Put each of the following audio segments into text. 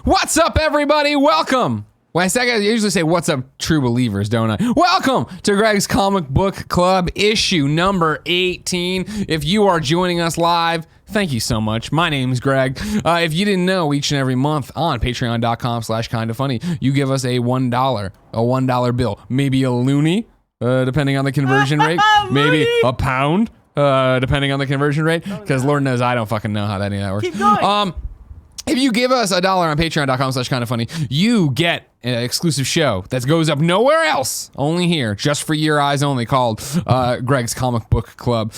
What's up, everybody? Welcome. Well, I usually say, what's up, true believers, don't I? Welcome to Greg's Comic Book Club, issue number 18. If you are joining us live, thank you so much. My name is Greg. If you didn't know, each and every month on patreon.com/kindafunny, you give us a $1 bill, maybe a loony, depending on the conversion rate, maybe a pound, depending on the conversion rate, because Lord knows I don't fucking know how any of that works. Keep going. If you give us $1 on patreon.com/kindafunny, you get an exclusive show that goes up nowhere else, only here, just for your eyes only, called Greg's Comic Book Club.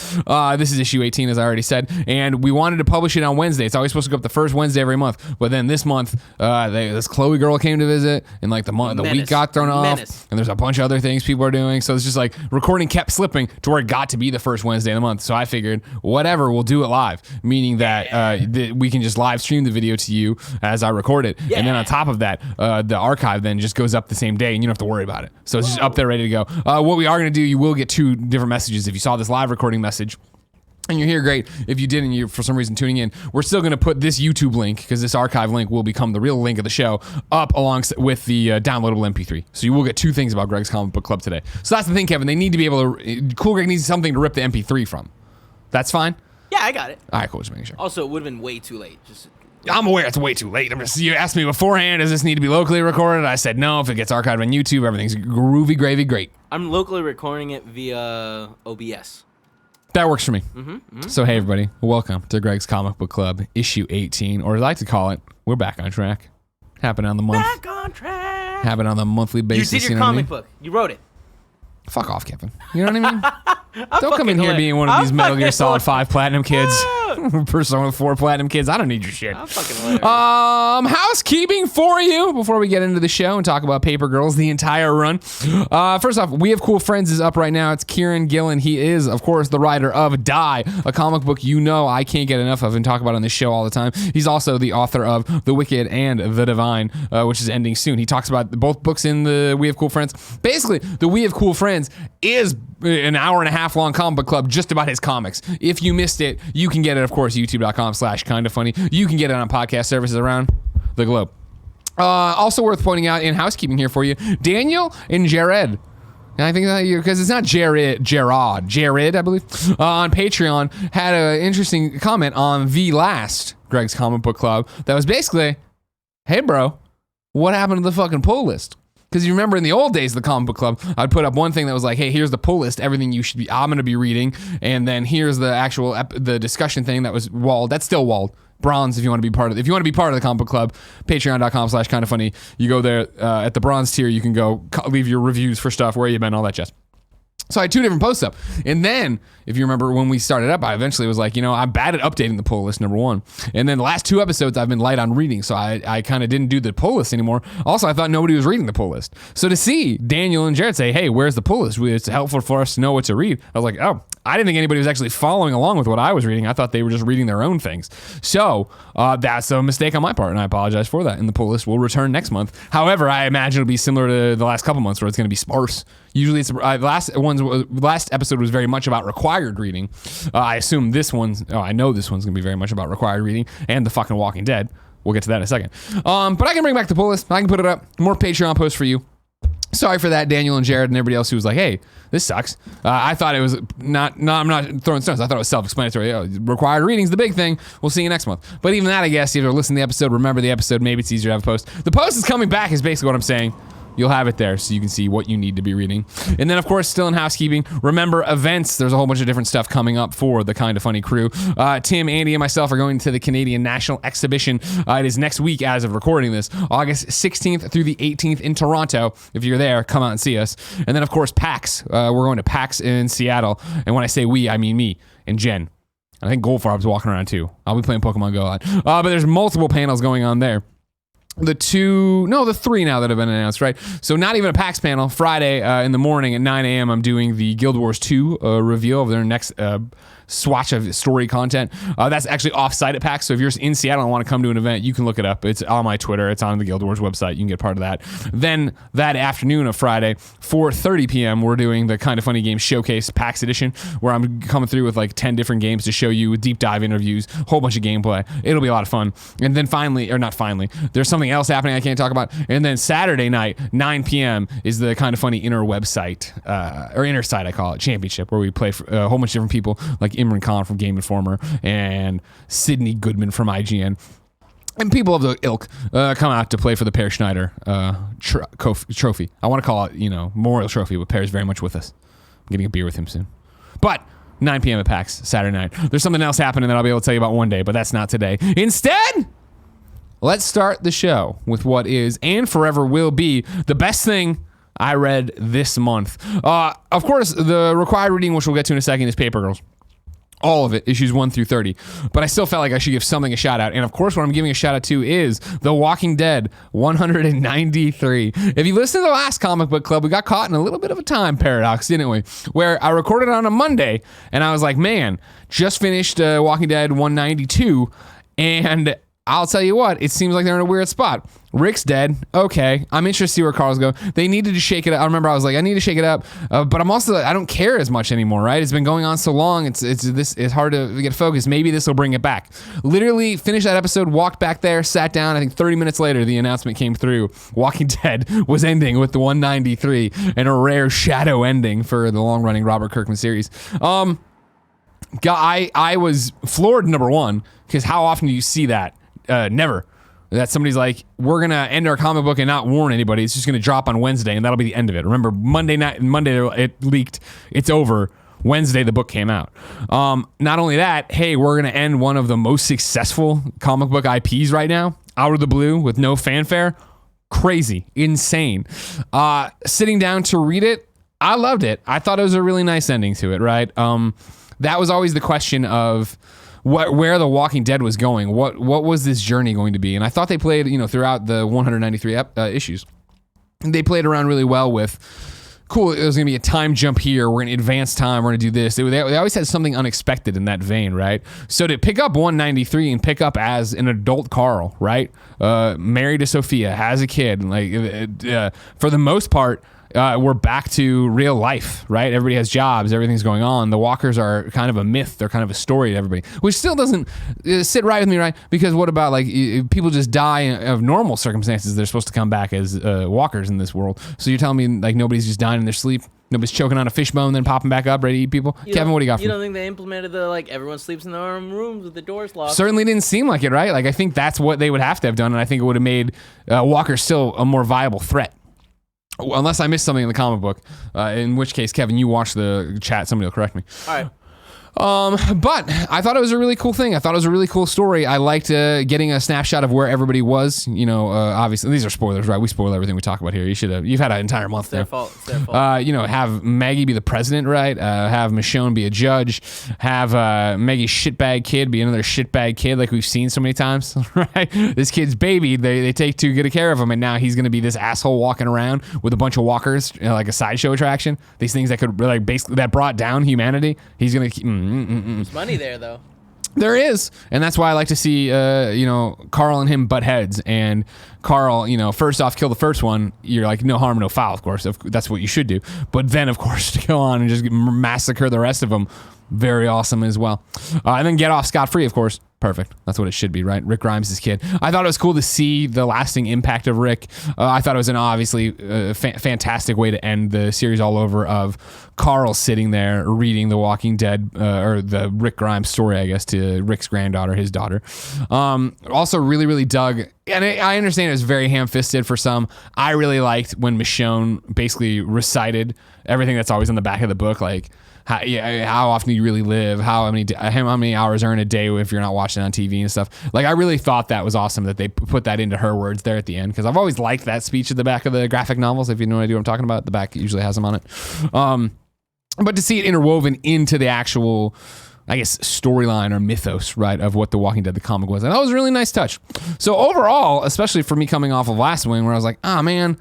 This is issue 18, as I already said, and we wanted to publish it on Wednesday. It's always supposed to go up the first Wednesday every month, but then this month, this Chloe girl came to visit, and like the week got thrown off, and there's a bunch of other things people are doing, so it's just like recording kept slipping to where it got to be the first Wednesday of the month. So I figured, whatever, we'll do it live, meaning that we can just live stream the video to you as I record it, and then on top of that, the archive then just goes up the same day and you don't have to worry about it. So it's just up there ready to go. What we are going to do, you will get two different messages. If you saw this live recording message and you're here, great. If you didn't, you're for some reason tuning in, we're still going to put this YouTube link, because this archive link will become the real link of the show, up along with the downloadable MP3. So you will get two things about Greg's Comic Book Club today. So that's the thing, Kevin. They need to be able to, Cool Greg needs something to rip the MP3 from. That's fine? Yeah, I got it. All right, cool. Just making sure. Also, it would have been way too late. I'm aware it's way too late. You asked me beforehand, does this need to be locally recorded? I said no. If it gets archived on YouTube, everything's groovy, gravy, great. I'm locally recording it via OBS. That works for me. So hey, everybody. Welcome to Greg's Comic Book Club, issue 18, or as I like to call it, we're back on track. Happened on the month. Back on track. Happened on the monthly basis. You did your comic book. You wrote it. Fuck off, Kevin. You know what I mean? Don't come in here being one of these Metal Gear Solid 5 Platinum kids. Persona 4 Platinum kids. I don't need your shit. I'm fucking hilarious. Housekeeping for you before we get into the show and talk about Paper Girls, the entire run. First off, We Have Cool Friends is up right now. It's Kieran Gillen. He is, of course, the writer of Die, a comic book you know I can't get enough of and talk about on this show all the time. He's also the author of The Wicked and The Divine, which is ending soon. He talks about both books in the We Have Cool Friends. Basically, the We Have Cool Friends is an hour and a half long comic book club just about his comics. If you missed it, you can get it, of course, youtube.com/kindafunny. You can get it on podcast services around the globe. Also worth pointing out in housekeeping here for you, Daniel and Jared. And I think that because it's not Jared, I believe, on Patreon, had an interesting comment on the last Greg's Comic Book Club that was basically, hey bro, what happened to the fucking pull list? Because you remember in the old days of the Comic Book Club, I'd put up one thing that was like, hey, here's the pull list, everything I'm going to be reading, and then here's the actual the discussion thing that was walled. That's still walled. Bronze, if you want to be part of the Comic Book Club, patreon.com/kindafunny. You go there at the bronze tier, you can go leave your reviews for stuff, where you've been, all that jazz. So I had two different posts up. And then, if you remember when we started up, I eventually was like, I'm bad at updating the pull list, number one. And then the last two episodes, I've been light on reading, so I kind of didn't do the pull list anymore. Also, I thought nobody was reading the pull list. So to see Daniel and Jared say, hey, where's the pull list? It's helpful for us to know what to read. I was like, oh, I didn't think anybody was actually following along with what I was reading. I thought they were just reading their own things. So that's a mistake on my part, and I apologize for that. And the pull list will return next month. However, I imagine it'll be similar to the last couple months, where it's going to be sparse. Usually, it's last episode was very much about required reading. I assume I know this one's going to be very much about required reading and the fucking Walking Dead. We'll get to that in a second. But I can bring back the pull list. I can put it up. More Patreon posts for you. Sorry for that, Daniel and Jared and everybody else who was like, hey, this sucks. I thought it was I'm not throwing stones. I thought it was self-explanatory. Required reading's the big thing. We'll see you next month. But even that, I guess, if you're listening to the episode, remember the episode, maybe it's easier to have a post. The post is coming back is basically what I'm saying. You'll have it there so you can see what you need to be reading. And then, of course, still in housekeeping, remember events. There's a whole bunch of different stuff coming up for the Kinda Funny crew. Tim, Andy, and myself are going to the Canadian National Exhibition. It is next week as of recording this, August 16th through the 18th in Toronto. If you're there, come out and see us. And then, of course, PAX. We're going to PAX in Seattle. And when I say we, I mean me and Jen. I think Goldfarb's walking around too. I'll be playing Pokemon Go a lot. But there's multiple panels going on there. The three now that have been announced, right? So not even a PAX panel. Friday in the morning at 9 a.m. I'm doing the Guild Wars 2 reveal of their next swatch of story content. That's actually off-site at PAX, so if you're in Seattle and want to come to an event, you can look it up. It's on my Twitter. It's on the Guild Wars website. You can get part of that. Then that afternoon of Friday, 4:30 p.m., we're doing the Kinda Funny Games Showcase PAX Edition, where I'm coming through with like 10 different games to show you with deep dive interviews, whole bunch of gameplay. It'll be a lot of fun. And then finally, or not finally, there's something something else happening I can't talk about. And then Saturday night, 9 p.m. is the Kind of Funny inner website, or inner site, I call it, championship, where we play for a whole bunch of different people like Imran Khan from Game Informer and Sydney Goodman from IGN. And people of the ilk come out to play for the Per Schneider trophy. I want to call it, memorial trophy, but Per's very much with us. I'm getting a beer with him soon. But 9 p.m. at PAX, Saturday night. There's something else happening that I'll be able to tell you about one day, but that's not today. Instead, let's start the show with what is and forever will be the best thing I read this month. Of course, the required reading, which we'll get to in a second, is Paper Girls. All of it, issues 1 through 30. But I still felt like I should give something a shout out. And of course, what I'm giving a shout out to is The Walking Dead 193. If you listen to the last comic book club, we got caught in a little bit of a time paradox, didn't we? Where I recorded on a Monday and I was like, man, just finished Walking Dead 192. And I'll tell you what, it seems like they're in a weird spot. Rick's dead. Okay. I'm interested to see where Carl's go. They needed to shake it up. I remember I was like, I need to shake it up. But I don't care as much anymore, right? It's been going on so long. It's hard to get focused. Maybe this will bring it back. Literally finished that episode, walked back there, sat down. I think 30 minutes later, the announcement came through. Walking Dead was ending with the 193 and a rare shadow ending for the long running Robert Kirkman series. I was floored, number one, because how often do you see that? Never. That somebody's like, we're going to end our comic book and not warn anybody. It's just going to drop on Wednesday, and that'll be the end of it. Remember, Monday it leaked. It's over. Wednesday, the book came out. Not only that, hey, we're going to end one of the most successful comic book IPs right now, out of the blue, with no fanfare. Crazy. Insane. Sitting down to read it, I loved it. I thought it was a really nice ending to it, right? That was always the question of where The Walking Dead was going. What was this journey going to be? And I thought they played, throughout the 193 issues. They played around really well with, cool, it was going to be a time jump here. We're going to advance time. We're going to do this. They always had something unexpected in that vein, right? So to pick up 193 and pick up as an adult Carl, right? Married to Sophia, has a kid. For the most part, we're back to real life, right? Everybody has jobs. Everything's going on. The walkers are kind of a myth. They're kind of a story to everybody, which still doesn't sit right with me, right? Because what about people just die of normal circumstances? They're supposed to come back as walkers in this world. So you're telling me nobody's just dying in their sleep? Nobody's choking on a fishbone, then popping back up, ready to eat people? Kevin, what do you got for me? You don't think they implemented everyone sleeps in their own rooms with the doors locked? Certainly didn't seem like it, right? I think that's what they would have to have done, and I think it would have made walkers still a more viable threat. Unless I missed something in the comic book, in which case, Kevin, you watch the chat. Somebody will correct me. All right. But I thought it was a really cool thing. I thought it was a really cool story. I liked getting a snapshot of where everybody was. Obviously these are spoilers, right? We spoil everything we talk about here. You've had an entire month there. It's their fault. Have Maggie be the president, right? Have Michonne be a judge. Have Maggie's shitbag kid be another shitbag kid, like we've seen so many times, right? This kid's baby, they take too good a care of him, and now he's going to be this asshole walking around with a bunch of walkers, like a sideshow attraction. These things that could basically that brought down humanity. He's going to. There's money there, though. There is, and that's why I like to see, Carl and him butt heads. And Carl, first off, kill the first one. You're like, no harm, no foul, of course. That's what you should do. But then, of course, to go on and just massacre the rest of them, very awesome as well. And then get off scot-free, of course. Perfect. That's what it should be, right? Rick Grimes' kid. I thought it was cool to see the lasting impact of Rick. I thought it was an obviously fantastic way to end the series all over, of Carl sitting there reading The Walking Dead, or the Rick Grimes story, I guess, to Rick's granddaughter, his daughter. Also really, really dug, and I understand it was very ham-fisted for some. I really liked when Michonne basically recited everything that's always in the back of the book, like, how often do you really live? How many hours are in a day if you're not watching on TV and stuff? I really thought that was awesome that they put that into her words there at the end, because I've always liked that speech at the back of the graphic novels. If you know what I'm talking about, the back usually has them on it. But to see it interwoven into the actual, I guess, storyline or mythos, right, of what The Walking Dead, the comic was, and that was a really nice touch. So overall, especially for me coming off of Last Wing, where I was like, man,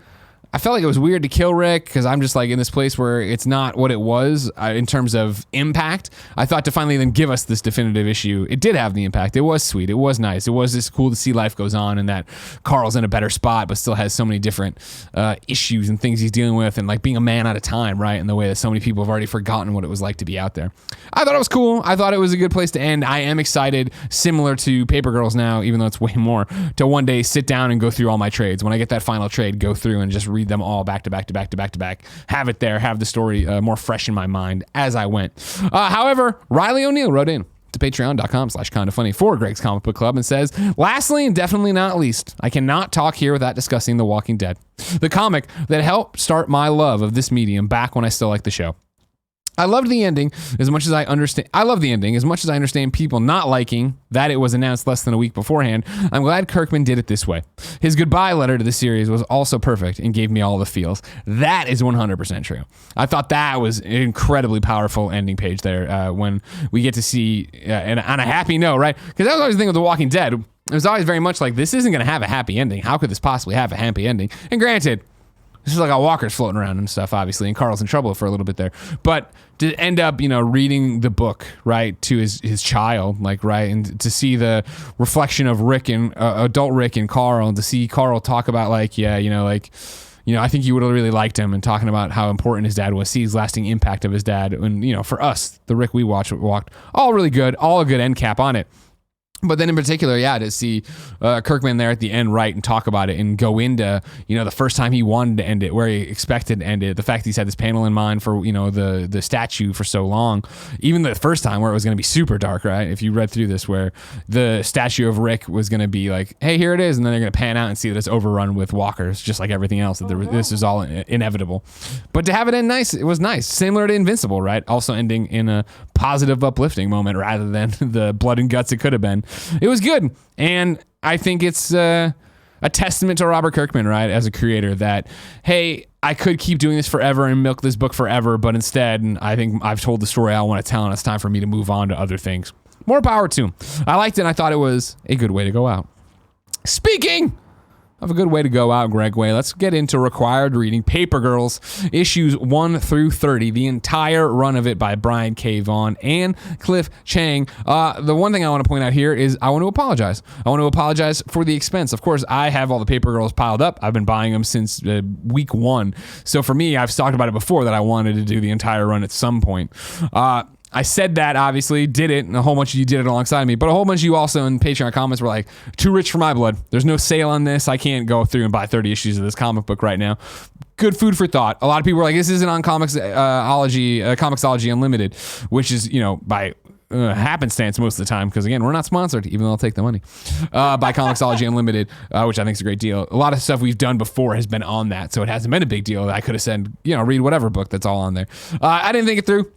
I felt like it was weird to kill Rick because I'm just like in this place where it's not what it was in terms of impact. I thought to finally then give us this definitive issue, it did have the impact. It was sweet. It was nice. It was just cool to see life goes on and that Carl's in a better spot, but still has so many different issues and things he's dealing with, and like being a man out of time, right? In the way that so many people have already forgotten what it was like to be out there. I thought it was cool. I thought it was a good place to end. I am excited, similar to Paper Girls now, even though it's way more, to one day sit down and go through all my trades. When I get that final trade, go through and just read them all back to back to back to back to back, have it there, have the story more fresh in my mind as I went. However, Riley O'Neill wrote in to patreon.com/kindafunny for Greg's Comic Book Club and says, lastly and definitely not least, I cannot talk here without discussing The Walking Dead, the comic that helped start my love of this medium back when I still liked the show. I loved the ending as much as I understand. I love the ending as much as I understand people not liking that it was announced less than a week beforehand. I'm glad Kirkman did it this way. His goodbye letter to the series was also perfect and gave me all the feels. That is 100% true. I thought that was an incredibly powerful ending page there when we get to see, and on a happy note, right? Because that was always the thing with The Walking Dead. It was always very much like, this isn't going to have a happy ending. How could this possibly have a happy ending? And granted, this is like Walker's floating around and stuff, obviously, and Carl's in trouble for a little bit there. But to end up, reading the book, right, to his child, like, right, and to see the reflection of Rick and adult Rick and Carl, and to see Carl talk about, like, I think you would have really liked him, and talking about how important his dad was, see his lasting impact of his dad. And, for us, the Rick we walked, all really good, all a good end cap on it. But then in particular, to see Kirkman there at the end, right, and talk about it and go into, the first time he wanted to end it, where he expected to end it, the fact he's had this panel in mind for, the statue for so long, even the first time where it was going to be super dark, right? If you read through this, where the statue of Rick was going to be like, hey, here it is, and then they're going to pan out and see that it's overrun with walkers, just like everything else, that this is all inevitable. But to have it end nice, it was nice. Similar to Invincible, right? Also ending in a positive, uplifting moment rather than the blood and guts it could have been. It was good, and I think it's a testament to Robert Kirkman, right, as a creator, that, hey, I could keep doing this forever and milk this book forever, but instead, and I think I've told the story I want to tell, and it's time for me to move on to other things. More power to him. I liked it, and I thought it was a good way to go out. Speaking of a good way to go out, Greg Way, let's get into required reading. Paper Girls, issues 1 through 30, the entire run of it by Brian K. Vaughan and Cliff Chang. The one thing I want to point out here is I want to apologize. I want to apologize for the expense. Of course, I have all the Paper Girls piled up. I've been buying them since week 1. So for me, I've talked about it before that I wanted to do the entire run at some point. I said that, obviously, did it, and a whole bunch of you did it alongside me, but a whole bunch of you also in Patreon comments were like, too rich for my blood. There's no sale on this. I can't go through and buy 30 issues of this comic book right now. Good food for thought. A lot of people were like, this isn't on Comixology Unlimited, which is, by happenstance most of the time, because again, we're not sponsored, even though I'll take the money, by Comixology Unlimited, which I think is a great deal. A lot of stuff we've done before has been on that, so it hasn't been a big deal. I could have said, read whatever book that's all on there. I didn't think it through.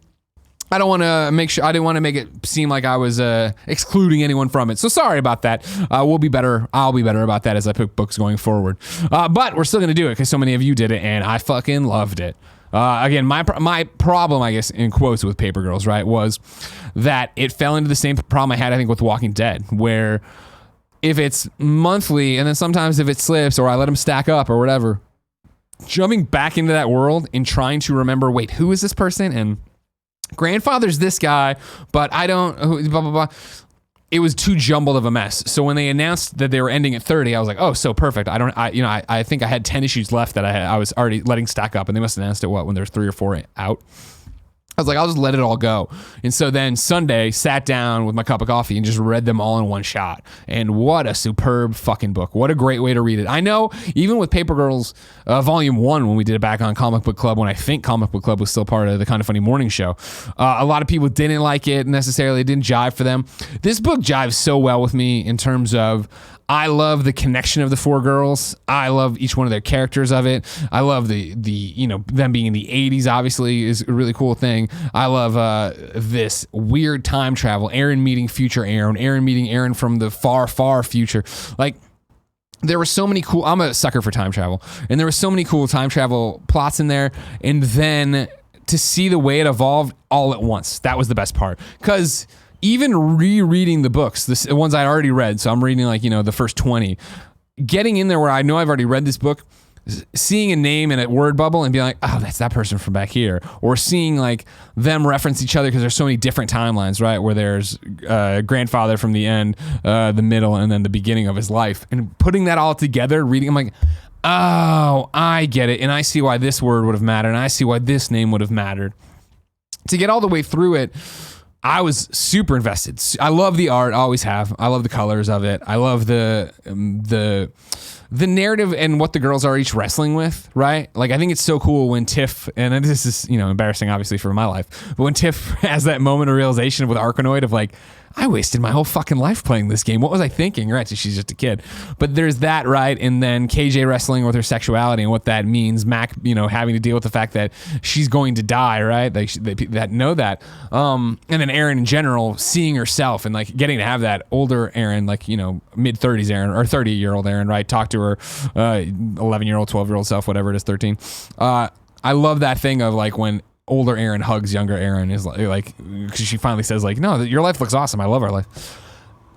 I didn't want to make it seem like I was excluding anyone from it. So sorry about that. We'll be better. I'll be better about that as I pick books going forward. But we're still going to do it because so many of you did it and I fucking loved it. Again, my problem, I guess, in quotes with Paper Girls, right, was that it fell into the same problem I had, I think, with Walking Dead, where if it's monthly and then sometimes if it slips or I let them stack up or whatever, jumping back into that world and trying to remember, wait, who is this person? And grandfather's this guy, but I don't, blah, blah, blah. It was too jumbled of a mess. So when they announced that they were ending at 30, I was like, oh, so perfect. I think I had 10 issues left that I was already letting stack up, and they must have announced it, when there's 3 or 4 out. I was like, I'll just let it all go. And so then Sunday, sat down with my cup of coffee and just read them all in one shot. And what a superb fucking book. What a great way to read it. I know, even with Paper Girls Volume 1, when we did it back on Comic Book Club, when I think Comic Book Club was still part of the Kind of Funny morning show, a lot of people didn't like it necessarily. It didn't jive for them. This book jives so well with me in terms of, I love the connection of the 4 girls. I love each one of their characters of it. I love the them being in the 80s, obviously, is a really cool thing. I love this weird time travel. Aaron meeting future Aaron. Aaron meeting Aaron from the far, far future. Like, there were so many cool, I'm a sucker for time travel, and there were so many cool time travel plots in there, and then to see the way it evolved all at once, that was the best part. Because even rereading the books, the ones I already read, so I'm reading the first 20, getting in there where I know I've already read this book, seeing a name in a word bubble and being like, oh, that's that person from back here, or seeing like them reference each other because there's so many different timelines, right? Where there's grandfather from the end, the middle, and then the beginning of his life, and putting that all together, reading, I'm like, oh, I get it, and I see why this word would have mattered, and I see why this name would have mattered. To get all the way through it, I was super invested. I love the art, I always have. I love the colors of it. I love the narrative and what the girls are each wrestling with, right? Like, I think it's so cool when Tiff, and this is, embarrassing obviously for my life, but when Tiff has that moment of realization with Arkanoid of like, I wasted my whole fucking life playing this game. What was I thinking? Right, so she's just a kid. But there's that, right? And then KJ wrestling with her sexuality and what that means. Mac, having to deal with the fact that she's going to die, right? Like, that know that. And then Aaron in general, seeing herself and like getting to have that older Aaron, like, mid-30s Aaron, or 30-year-old Aaron, right? Talk to her 11-year-old, 12-year-old self, whatever it is, 13. I love that thing of like when older Aaron hugs younger Aaron, is like because she finally says like, no, your life looks awesome. I love our life.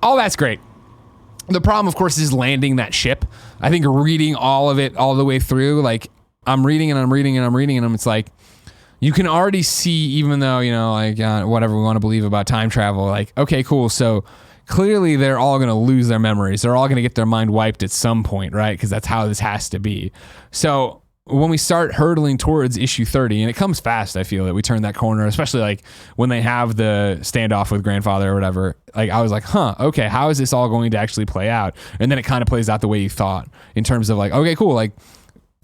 All that's great. The problem, of course, is landing that ship. I think reading all of it all the way through, like I'm reading and it's like you can already see, even though, whatever we want to believe about time travel, like, okay, cool. So clearly they're all going to lose their memories. They're all going to get their mind wiped at some point, right? Because that's how this has to be. So when we start hurtling towards issue 30, and it comes fast, I feel that we turn that corner, especially like when they have the standoff with grandfather or whatever. Like, I was like, okay, how is this all going to actually play out? And then it kind of plays out the way you thought, in terms of like, okay, cool. Like,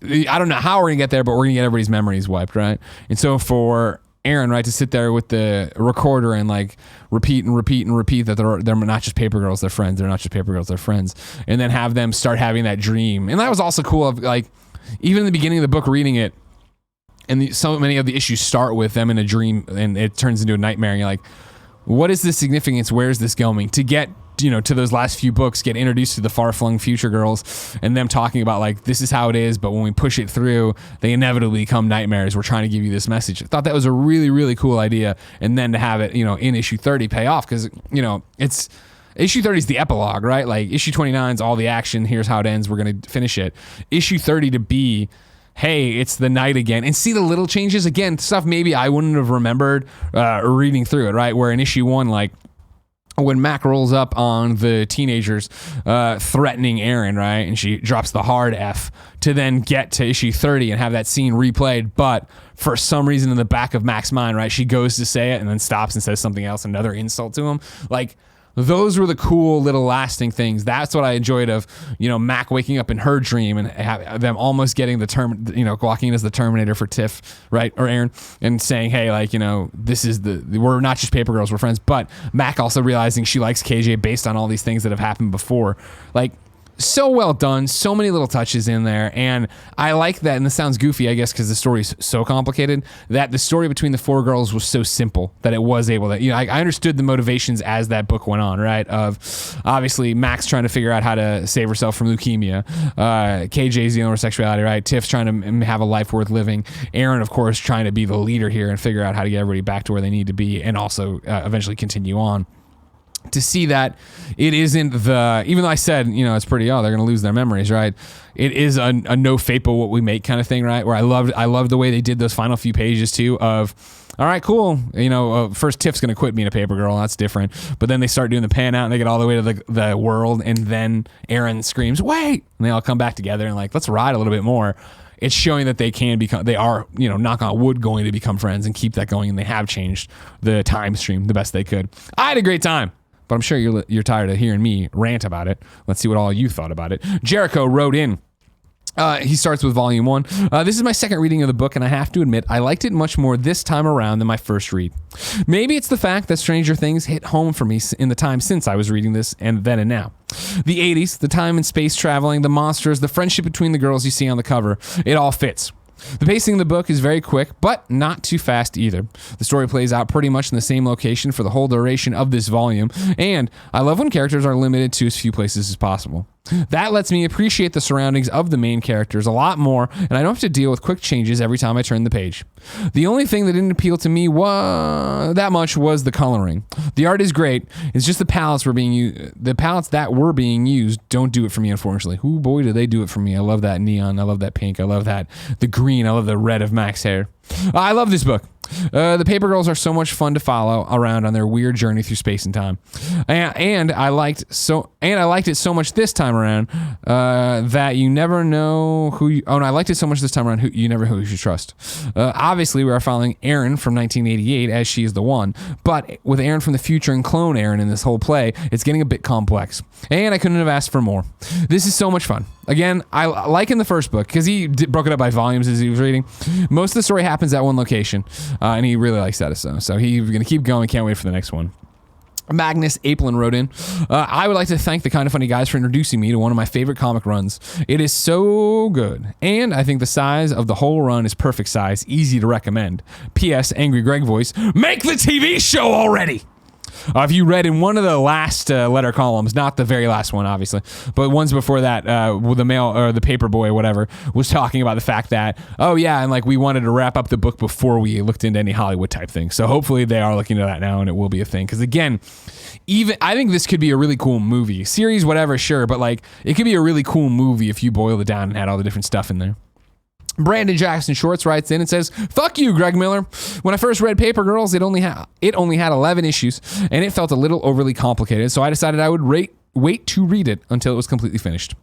I don't know how we're gonna get there, but we're gonna get everybody's memories wiped, right? And so for Aaron, right, to sit there with the recorder and like repeat that they're not just paper girls, they're friends. They're not just paper girls, they're friends. And then have them start having that dream. And that was also cool of like, even in the beginning of the book, reading it, and so many of the issues start with them in a dream and it turns into a nightmare. And you're like, what is the significance? Where is this going? To get, to those last few books, get introduced to the far-flung future girls and them talking about like, this is how it is, but when we push it through, they inevitably become nightmares. We're trying to give you this message. I thought that was a really, really cool idea. And then to have it, in issue 30 pay off, because, it's... Issue 30 is the epilogue, right? Like, issue 29 is all the action. Here's how it ends. We're going to finish it. Issue 30 to be, hey, it's the night again. And see the little changes. Again, stuff maybe I wouldn't have remembered reading through it, right? Where in issue 1, like, when Mac rolls up on the teenagers threatening Aaron, right? And she drops the hard F, to then get to issue 30 and have that scene replayed. But for some reason in the back of Mac's mind, right, she goes to say it and then stops and says something else, another insult to him. Like, those were the cool little lasting things. That's what I enjoyed of, Mac waking up in her dream and them almost getting the walking in as the Terminator for Tiff, right? Or Aaron, and saying, hey, like, this is we're not just paper girls, we're friends. But Mac also realizing she likes KJ based on all these things that have happened before. Like, so well done, so many little touches in there, and I like that. And this sounds goofy, I guess, because the story's so complicated, that the story between the four girls was so simple that it was able to, I understood the motivations as that book went on, right? Of obviously Max trying to figure out how to save herself from leukemia, KJ's dealing with sexuality, right? Tiff's trying to have a life worth living, Aaron, of course, trying to be the leader here and figure out how to get everybody back to where they need to be, and also eventually continue on. To see that it isn't even though I said, it's pretty, they're going to lose their memories, right? It is a no fate but what we make kind of thing, right? Where I loved the way they did those final few pages too of, all right, cool. First Tiff's going to quit being a paper girl. That's different. But then they start doing the pan out and they get all the way to the world. And then Aaron screams, wait, and they all come back together and like, let's ride a little bit more. It's showing that they are, knock on wood, going to become friends and keep that going. And they have changed the time stream the best they could. I had a great time. But I'm sure you're tired of hearing me rant about it. Let's see what all you thought about it. Jericho wrote in. He starts with volume 1. This is my second reading of the book, and I have to admit, I liked it much more this time around than my first read. Maybe it's the fact that Stranger Things hit home for me in the time since I was reading this, and then and now. The 80s, the time and space traveling, the monsters, the friendship between the girls you see on the cover, it all fits. The pacing of the book is very quick, but not too fast either. The story plays out pretty much in the same location for the whole duration of this volume, and I love when characters are limited to as few places as possible. That lets me appreciate the surroundings of the main characters a lot more, and I don't have to deal with quick changes every time I turn the page. The only thing that didn't appeal to me that much was the coloring. The art is great. It's just the palettes that were being used don't do it for me, unfortunately. Ooh, boy, do they do it for me. I love that neon. I love that pink. I love the green. I love the red of Mac's hair. I love this book. The Paper Girls are so much fun to follow around on their weird journey through space and time, and I liked it so much this time around that you never know who. I liked it so much this time around you never know who you should trust. Obviously, we are following Erin from 1988 as she is the one, but with Erin from the future and clone Erin in this whole play, it's getting a bit complex, and I couldn't have asked for more. This is so much fun. Again, I like in the first book because he broke it up by volumes as he was reading. Most of the story happens at one location. And he really likes that. So he's going to keep going. Can't wait for the next one. Magnus Apelin wrote in, I would like to thank the Kinda Funny guys for introducing me to one of my favorite comic runs. It is so good. And I think the size of the whole run is perfect size, easy to recommend. P.S. Angry Greg voice, make the TV show already! If you read in one of the last letter columns, not the very last one, obviously, but ones before that, the mail or the paper boy, whatever, was talking about the fact that, and like we wanted to wrap up the book before we looked into any Hollywood type thing. So hopefully they are looking at that now, and it will be a thing. Because again, I think this could be a really cool movie, series, whatever, sure, but like it could be a really cool movie if you boiled it down and had all the different stuff in there. Brandon Jackson Shorts writes in and says, fuck you, Greg Miller. When I first read Paper Girls, it only had 11 issues, and it felt a little overly complicated, so I decided I would wait to read it until it was completely finished.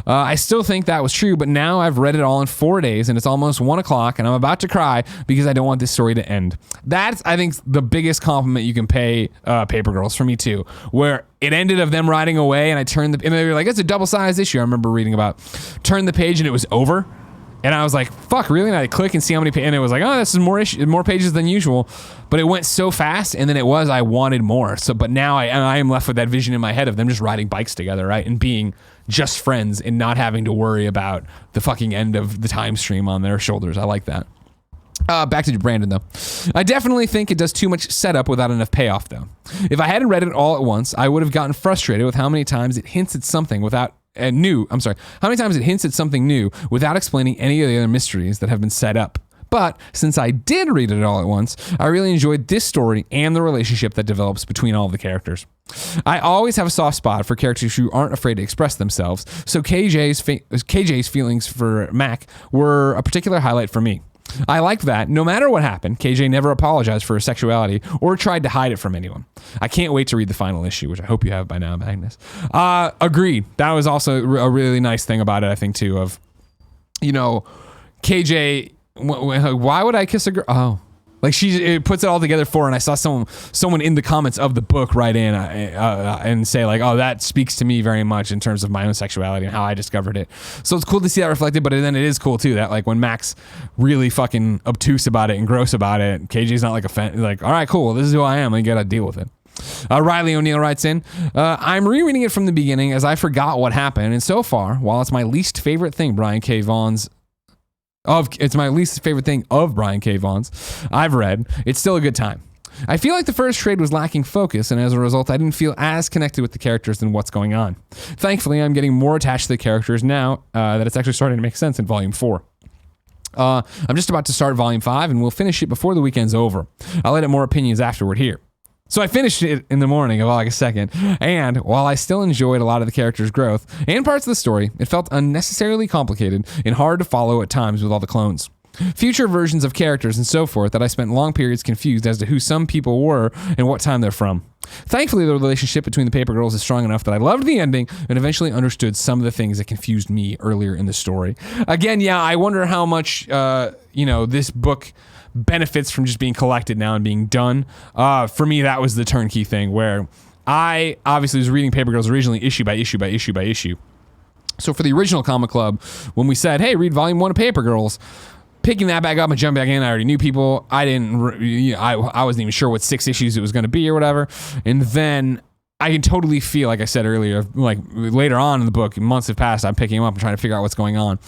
I still think that was true, but now I've read it all in 4 days, and it's almost 1 o'clock, and I'm about to cry because I don't want this story to end. That's, I think, the biggest compliment you can pay Paper Girls, for me too, where it ended of them riding away, and and they were like, it's a double-sized issue. I remember reading about, turned the page, and it was over. And I was like, fuck, really? And I click and see how many pages. And it was like, this is more pages than usual. But it went so fast. And then I wanted more. So, but now I am left with that vision in my head of them just riding bikes together, right? And being just friends and not having to worry about the fucking end of the time stream on their shoulders. I like that. Back to Brandon, though. I definitely think it does too much setup without enough payoff, though. If I hadn't read it all at once, I would have gotten frustrated with how many times it hints at something how many times it hints at something new without explaining any of the other mysteries that have been set up. But since I did read it all at once, I really enjoyed this story and the relationship that develops between all of the characters. I always have a soft spot for characters who aren't afraid to express themselves, so KJ's feelings for Mac were a particular highlight for me. I liked that no matter what happened, KJ never apologized for her sexuality or tried to hide it from anyone. I can't wait to read the final issue, which I hope you have by now, Magnus. Agreed. That was also a really nice thing about it, I think, too, of, KJ, why would I kiss a girl? Oh. Like it puts it all together for her, and I saw someone in the comments of the book write in and say like, that speaks to me very much in terms of my own sexuality and how I discovered it. So it's cool to see that reflected, but then it is cool too that like when Mac's really fucking obtuse about it and gross about it, KJ's not like all right, cool, well, this is who I am, and you gotta deal with it. Riley O'Neill writes in, I'm rereading it from the beginning as I forgot what happened, and so far, while it's my least favorite thing it's my least favorite thing of Brian K. Vaughan's I've read, it's still a good time. I feel like the first trade was lacking focus, and as a result, I didn't feel as connected with the characters than what's going on. Thankfully, I'm getting more attached to the characters now that it's actually starting to make sense in Volume 4. I'm just about to start Volume 5, and we'll finish it before the weekend's over. I'll edit more opinions afterward here. So I finished it in the morning of August 2nd, and while I still enjoyed a lot of the characters' growth and parts of the story, it felt unnecessarily complicated and hard to follow at times with all the clones. Future versions of characters and so forth that I spent long periods confused as to who some people were and what time they're from. Thankfully, the relationship between the Paper Girls is strong enough that I loved the ending and eventually understood some of the things that confused me earlier in the story. Again, I wonder how much, this book benefits from just being collected now and being done. For me, that was the turnkey thing where I obviously was reading Paper Girls originally issue by issue by issue by issue. So for the original comic club, when we said, hey, read volume 1 of Paper Girls, picking that back up and jumping back in, I already knew people. I wasn't even sure what 6 issues it was going to be or whatever. And then I can totally feel, like I said earlier, like later on in the book, months have passed, I'm picking them up and trying to figure out what's going on.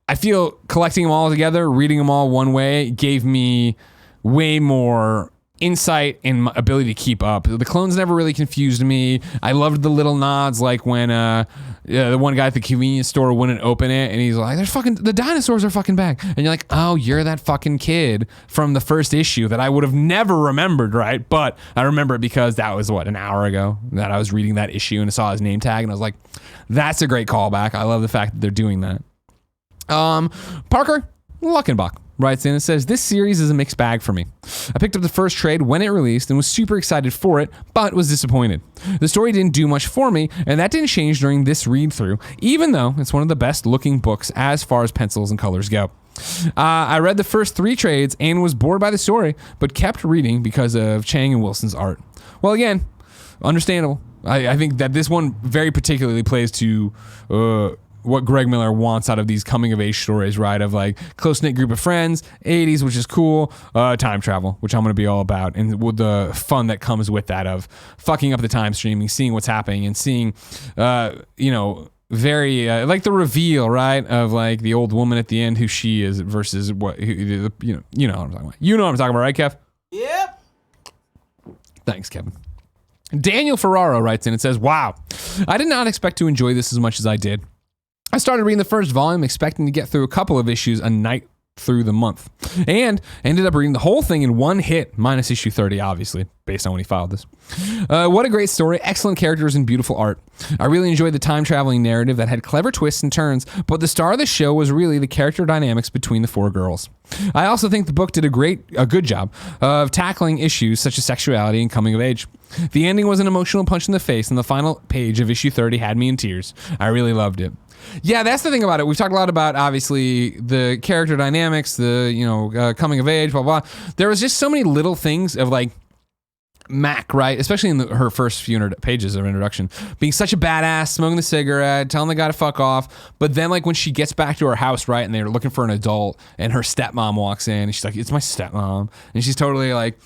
I feel collecting them all together, reading them all one way, gave me way more insight and my ability to keep up. The clones never really confused me. I loved the little nods, like when the one guy at the convenience store wouldn't open it, and he's like, the dinosaurs are fucking back. And you're like, oh, you're that fucking kid from the first issue that I would have never remembered, right? But I remember it because that was, an hour ago that I was reading that issue and I saw his name tag, and I was like, that's a great callback. I love the fact that they're doing that. Parker Luckenbach writes in and says, this series is a mixed bag for me. I picked up the first trade when it released and was super excited for it, but was disappointed. The story didn't do much for me, and that didn't change during this read through, even though it's one of the best looking books as far as pencils and colors go. I read the first 3 trades and was bored by the story, but kept reading because of Chang and Wilson's art. Well, again, understandable. I think that this one very particularly plays to what Greg Miller wants out of these coming of age stories, right? Of like close-knit group of friends, 80s, which is cool, time travel, which I'm going to be all about, and with the fun that comes with that of fucking up the time streaming, seeing what's happening, and seeing, very like the reveal, right, of like the old woman at the end, who she is versus what, you know what I'm talking about. You know what I'm talking about, right, Kev? Yep. Thanks, Kevin. Daniel Ferraro writes in and says, wow, I did not expect to enjoy this as much as I did. I started reading the first volume expecting to get through a couple of issues a night through the month, and ended up reading the whole thing in one hit, minus issue 30, obviously, based on when he filed this. What a great story, excellent characters, and beautiful art. I really enjoyed the time-traveling narrative that had clever twists and turns, but the star of the show was really the character dynamics between the 4 girls. I also think the book did a good job of tackling issues such as sexuality and coming of age. The ending was an emotional punch in the face, and the final page of issue 30 had me in tears. I really loved it. Yeah, that's the thing about it. We've talked a lot about, obviously, the character dynamics, the, coming of age, blah, blah. There was just so many little things of, like, Mac, right? Especially in her first few pages of introduction, being such a badass, smoking the cigarette, telling the guy to fuck off. But then, like, when she gets back to her house, right, and they're looking for an adult, and her stepmom walks in, and she's like, it's my stepmom. And she's totally, like,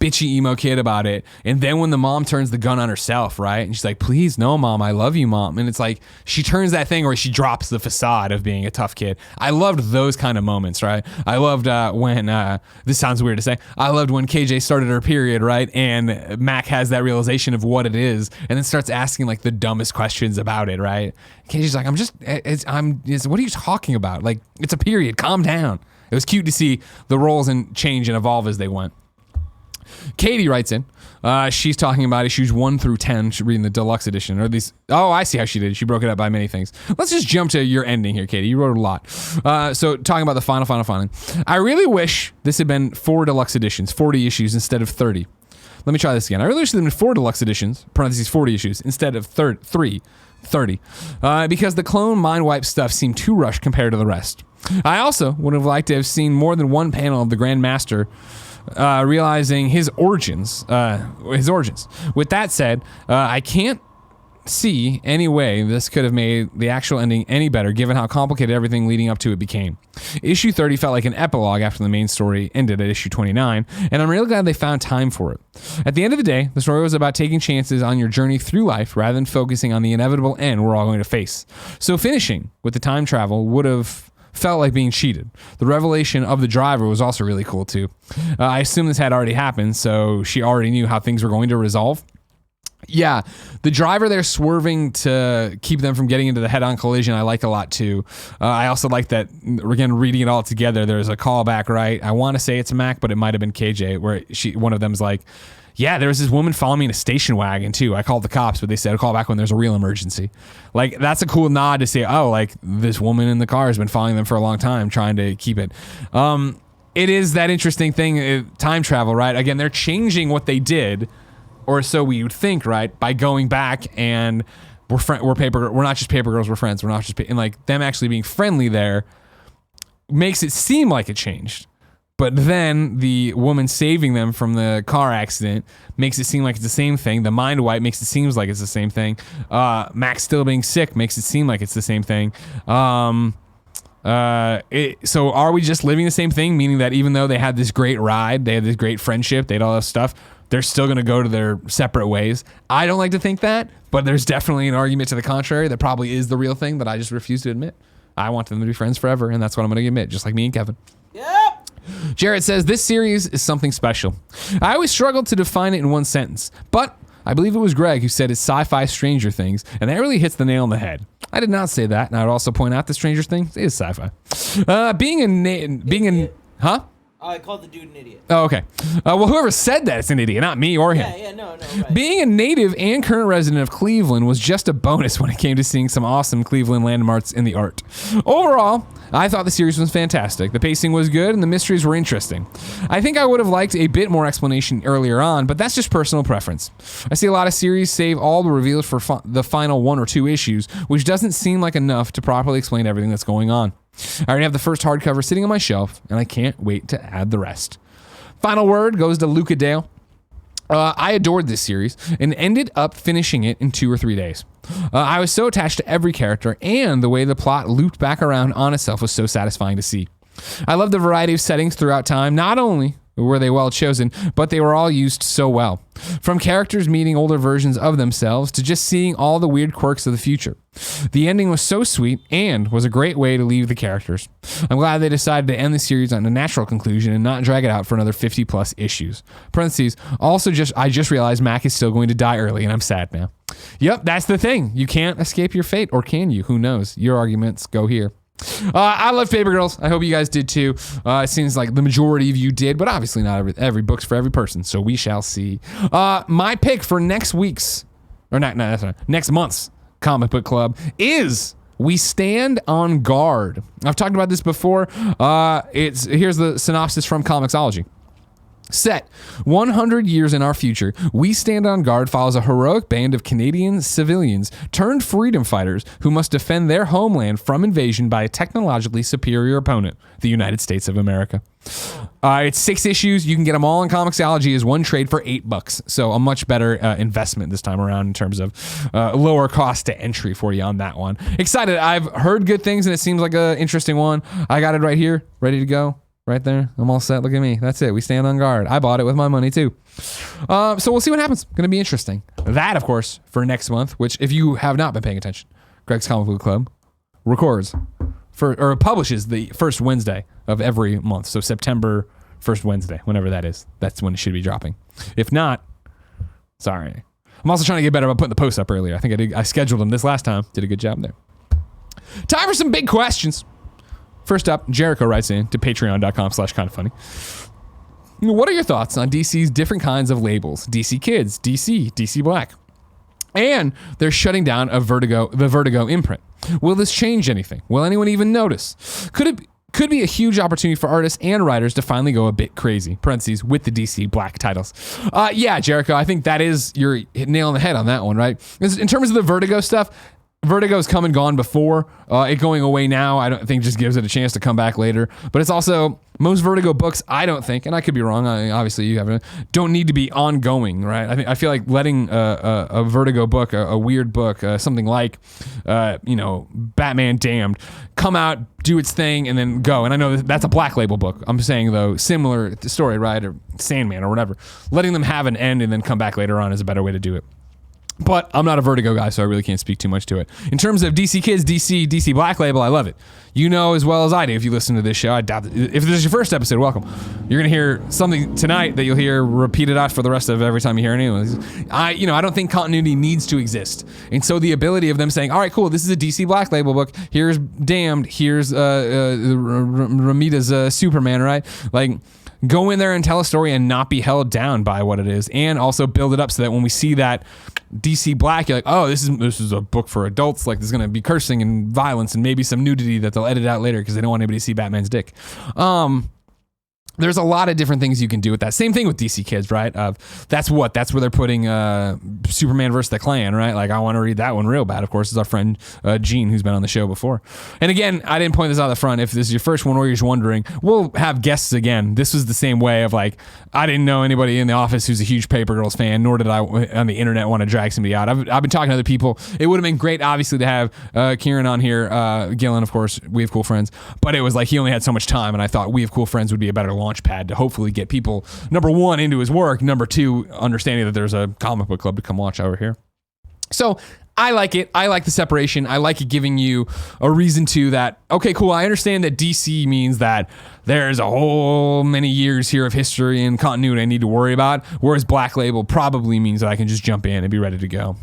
bitchy emo kid about it. And then when the mom turns the gun on herself, right, and she's like, please, no, mom, I love you, mom. And it's like, she turns that thing where she drops the facade of being a tough kid. I loved those kind of moments, right? I loved when, this sounds weird to say, I loved when KJ started her period, right, and Mac has that realization of what it is, and then starts asking like the dumbest questions about it, right? KJ's like, what are you talking about? Like, it's a period, calm down. It was cute to see the roles and change and evolve as they went. Katie writes in, she's talking about issues 1 through 10. She's reading the deluxe edition, or these. Oh, I see how she did. She broke it up by many things. Let's just jump to your ending here, Katie. You wrote a lot. So talking about the final. I really wish this had been 4 deluxe editions, 40 issues instead of 30. Let me try this again. I really wish there had been 4 deluxe editions, parentheses 40 issues, instead of 30. Because the clone mind wipe stuff seemed too rushed compared to the rest. I also would have liked to have seen more than one panel of the Grand Master realizing his origins. With that said, I can't see any way this could have made the actual ending any better, given how complicated everything leading up to it became. Issue 30 felt like an epilogue after the main story ended at issue 29, and I'm really glad they found time for it. At the end of the day, the story was about taking chances on your journey through life rather than focusing on the inevitable end we're all going to face. So finishing with the time travel would have felt like being cheated. The revelation of the driver was also really cool too. I assume this had already happened, so she already knew how things were going to resolve. Yeah, the driver there swerving to keep them from getting into the head-on collision, I like a lot too. I also like that, again, reading it all together, there's a callback, right? I want to say it's Mac, but it might have been KJ, where one of them's like, yeah, there was this woman following me in a station wagon too. I called the cops, but they said, call back when there's a real emergency. Like, that's a cool nod to say, oh, like, this woman in the car has been following them for a long time, trying to keep it. It is that interesting thing, time travel, right? Again, they're changing what they did, or so we would think, right? By going back and we're not just paper girls, we're friends. We're not just, and like them actually being friendly there makes it seem like it changed. But then the woman saving them from the car accident makes it seem like it's the same thing. The mind wipe makes it seem like it's the same thing. Max still being sick makes it seem like it's the same thing. So are we just living the same thing? Meaning that even though they had this great ride, they had this great friendship, they had all this stuff, they're still going to go to their separate ways. I don't like to think that, but there's definitely an argument to the contrary that probably is the real thing that I just refuse to admit. I want them to be friends forever, and that's what I'm going to admit, just like me and Kevin. Yep. Jared says, this series is something special. I always struggled to define it in one sentence, but I believe it was Greg who said it's sci-fi Stranger Things, and that really hits the nail on the head. I did not say that, and I would also point out that Stranger Things is sci-fi. Huh? I called the dude an idiot. Oh, okay. Well, whoever said that is an idiot, not me or him. No, right. Being a native and current resident of Cleveland was just a bonus when it came to seeing some awesome Cleveland landmarks in the art. Overall, I thought the series was fantastic. The pacing was good and the mysteries were interesting. I think I would have liked a bit more explanation earlier on, but that's just personal preference. I see a lot of series save all the reveals for the final 1 or 2 issues, which doesn't seem like enough to properly explain everything that's going on. I already have the first hardcover sitting on my shelf, and I can't wait to add the rest. Final word goes to Luca Dale. I adored this series and ended up finishing it in 2 or 3 days. I was so attached to every character, and the way the plot looped back around on itself was so satisfying to see. I love the variety of settings throughout time. Not only were they well chosen, but they were all used so well. From characters meeting older versions of themselves to just seeing all the weird quirks of the future. The ending was so sweet and was a great way to leave the characters. I'm glad they decided to end the series on a natural conclusion and not drag it out for another 50 plus issues. Parentheses, also I just realized Mac is still going to die early and I'm sad now. Yep, that's the thing. You can't escape your fate, or can you? Who knows? Your arguments go here. I love Paper Girls. I hope you guys did too. It seems like the majority of you did, but obviously not every book's for every person, so we shall see. My pick for next month's comic book club is We Stand on Guard. I've talked about this before. Here's the synopsis from Comixology. Set 100 years in our future, We Stand on Guard follows a heroic band of Canadian civilians turned freedom fighters who must defend their homeland from invasion by a technologically superior opponent, the United States of America. It's 6 issues. You can get them all in Comixology as one trade for $8. So a much better investment this time around in terms of lower cost to entry for you on that one. Excited. I've heard good things and it seems like an interesting one. I got it right here, ready to go. Right there. I'm all set. Look at me. That's it. We stand on guard. I bought it with my money too. So we'll see what happens. Going to be interesting. That, of course, for next month, which if you have not been paying attention, Greg's Comic Book Club publishes the first Wednesday of every month. So September 1st Wednesday, whenever that is. That's when it should be dropping. If not, sorry. I'm also trying to get better about putting the posts up earlier. I think I scheduled them this last time. Did a good job there. Time for some big questions. First up, Jericho writes in to patreon.com/kindoffunny. What are your thoughts on DC's different kinds of labels? DC Kids, DC Black. And they're shutting down the Vertigo imprint. Will this change anything? Will anyone even notice? Could be a huge opportunity for artists and writers to finally go a bit crazy, parentheses, with the DC Black titles. Yeah, Jericho, I think that is your nail on the head on that one, right? In terms of the Vertigo stuff, Vertigo's come and gone before. It going away now, I don't think just gives it a chance to come back later. But it's also, most Vertigo books, I don't think, and I could be wrong, obviously you haven't, don't need to be ongoing, right? I feel like letting a Vertigo book, a weird book, something like, Batman Damned, come out, do its thing, and then go. And I know that's a Black Label book. I'm saying, though, similar story, right? Or Sandman or whatever. Letting them have an end and then come back later on is a better way to do it. But I'm not a Vertigo guy, so I really can't speak too much to it. In terms of DC Kids, DC Black Label, I love it. You know as well as I do if you listen to this show. I doubt that if this is your first episode, welcome. You're gonna hear something tonight that you'll hear repeated out for the rest of every time you hear it. Anyways, I don't think continuity needs to exist, and so the ability of them saying, "All right, cool, this is a DC Black Label book. Here's Damned. Here's Ramita's Superman, right? Like." Go in there and tell a story and not be held down by what it is, and also build it up so that when we see that DC Black, you're like, oh, this is a book for adults. Like, there's going to be cursing and violence and maybe some nudity that they'll edit out later because they don't want anybody to see Batman's dick. There's a lot of different things you can do with that. Same thing with DC Kids, right? That's where they're putting Superman versus the Klan, right? Like, I want to read that one real bad, of course, is our friend Gene, who's been on the show before. And again, I didn't point this out the front. If this is your first one or you're just wondering, we'll have guests again. This was the same way of like, I didn't know anybody in the office who's a huge Paper Girls fan, nor did I on the internet want to drag somebody out. I've been talking to other people. It would have been great, obviously, to have Kieran on here, Gillen, of course, We Have Cool Friends. But it was like he only had so much time, and I thought We Have Cool Friends would be a better launch pad to hopefully get people, number one, into his work, number two, understanding that there's a comic book club to come watch over here. So I like it. I like the separation. I like it giving you a reason to that. Okay, cool. I understand that DC means that there's a whole many years here of history and continuity I need to worry about, whereas Black Label probably means that I can just jump in and be ready to go.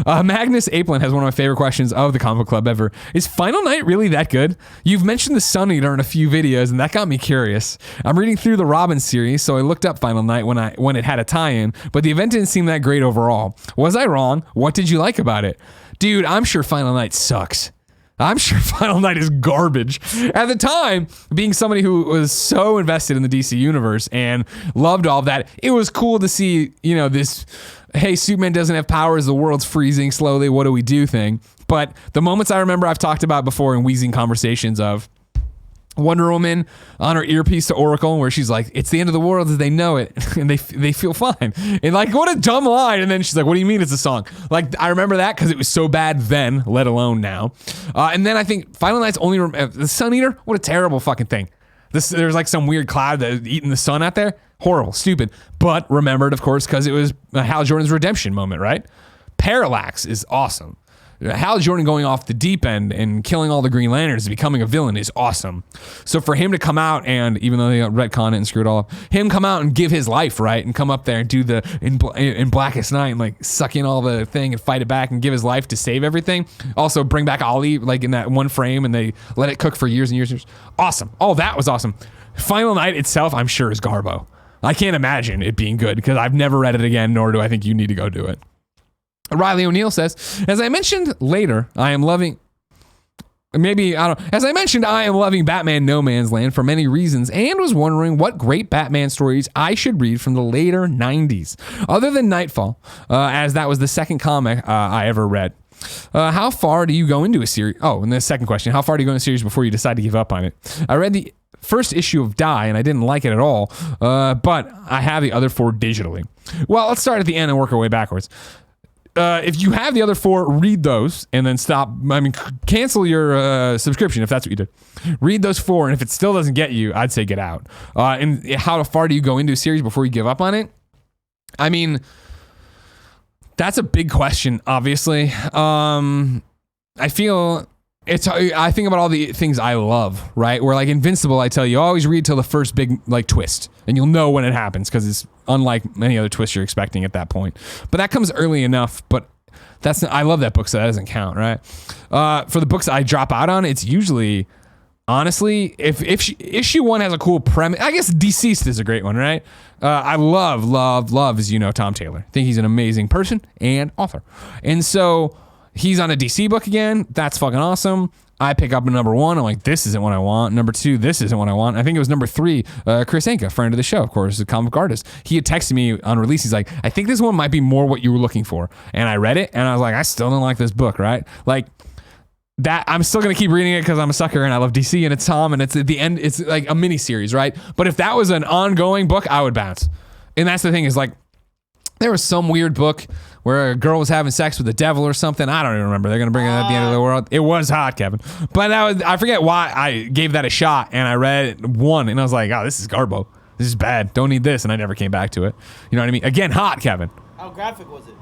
Magnus Aplin has one of my favorite questions of the comic club ever. Is Final Night really that good? You've mentioned the Sun Eater in a few videos, and that got me curious. I'm reading through the Robin series, so I looked up Final Night when it had a tie-in, but the event didn't seem that great overall. Was I wrong? What did you like about it? Dude, I'm sure Final Night sucks. I'm sure Final Night is garbage. At the time, being somebody who was so invested in the DC universe and loved all of that, it was cool to see, this, hey, Superman doesn't have powers, the world's freezing slowly, what do we do thing. But the moments I remember I've talked about before in wheezing conversations of Wonder Woman on her earpiece to Oracle, where she's like, it's the end of the world as they know it, and they feel fine. And like, what a dumb line. And then she's like, what do you mean it's a song? Like, I remember that because it was so bad then, let alone now. And then I think Final Night's only, the Sun Eater, what a terrible fucking thing. There's like some weird cloud that's eating the sun out there. Horrible, stupid. But remembered, of course, because it was Hal Jordan's redemption moment, right? Parallax is awesome. Hal Jordan going off the deep end and killing all the Green Lanterns and becoming a villain is awesome. So for him to come out and, even though they got retcon it and screwed it all up, him come out and give his life, right? And come up there and do the, in Blackest Night and like suck in all the thing and fight it back and give his life to save everything. Also bring back Ollie like in that one frame and they let it cook for years and years and years. Awesome. Oh, that was awesome. Final Night itself, I'm sure is garbo. I can't imagine it being good because I've never read it again, nor do I think you need to go do it. Riley O'Neill says, as I mentioned later, I am loving Batman No Man's Land for many reasons and was wondering what great Batman stories I should read from the later 90s, other than Nightfall, as that was the second comic I ever read. How far do you go into a series? Oh, and the second question, how far do you go in a series before you decide to give up on it? I read the first issue of Die, and I didn't like it at all, but I have the other 4 digitally. Well, let's start at the end and work our way backwards. If you have the other 4, read those and then cancel your subscription if that's what you did. Read those 4, and if it still doesn't get you, I'd say get out. And how far do you go into a series before you give up on it? I mean, that's a big question, obviously. I think about all the things I love, right? Where like Invincible, I tell you, always read till the first big like twist, and you'll know when it happens because it's unlike any other twist you're expecting at that point. But that comes early enough. But I love that book, so that doesn't count, right? For the books I drop out on, it's usually, honestly, if issue 1 has a cool premise, I guess Deceased is a great one, right? I love, as you know, Tom Taylor. I think he's an amazing person and author, and so. He's on a DC book again. That's fucking awesome. I pick up a number 1. I'm like, this isn't what I want. Number 2, this isn't what I want. I think it was number 3. Chris Anka, friend of the show, of course, a comic artist. He had texted me on release. He's like, I think this one might be more what you were looking for. And I read it and I was like, I still don't like this book, right? Like that. I'm still going to keep reading it because I'm a sucker and I love DC and it's Tom and it's at the end. It's like a mini series, right? But if that was an ongoing book, I would bounce. And that's the thing is like, there was some weird book where a girl was having sex with the devil or something. I don't even remember. They're going to bring it at the end of the world. It was hot, Kevin. But I forget why I gave that a shot, and I read 1, and I was like, oh, this is garbo. This is bad. Don't need this, and I never came back to it. You know what I mean? Again, hot, Kevin. How graphic was it?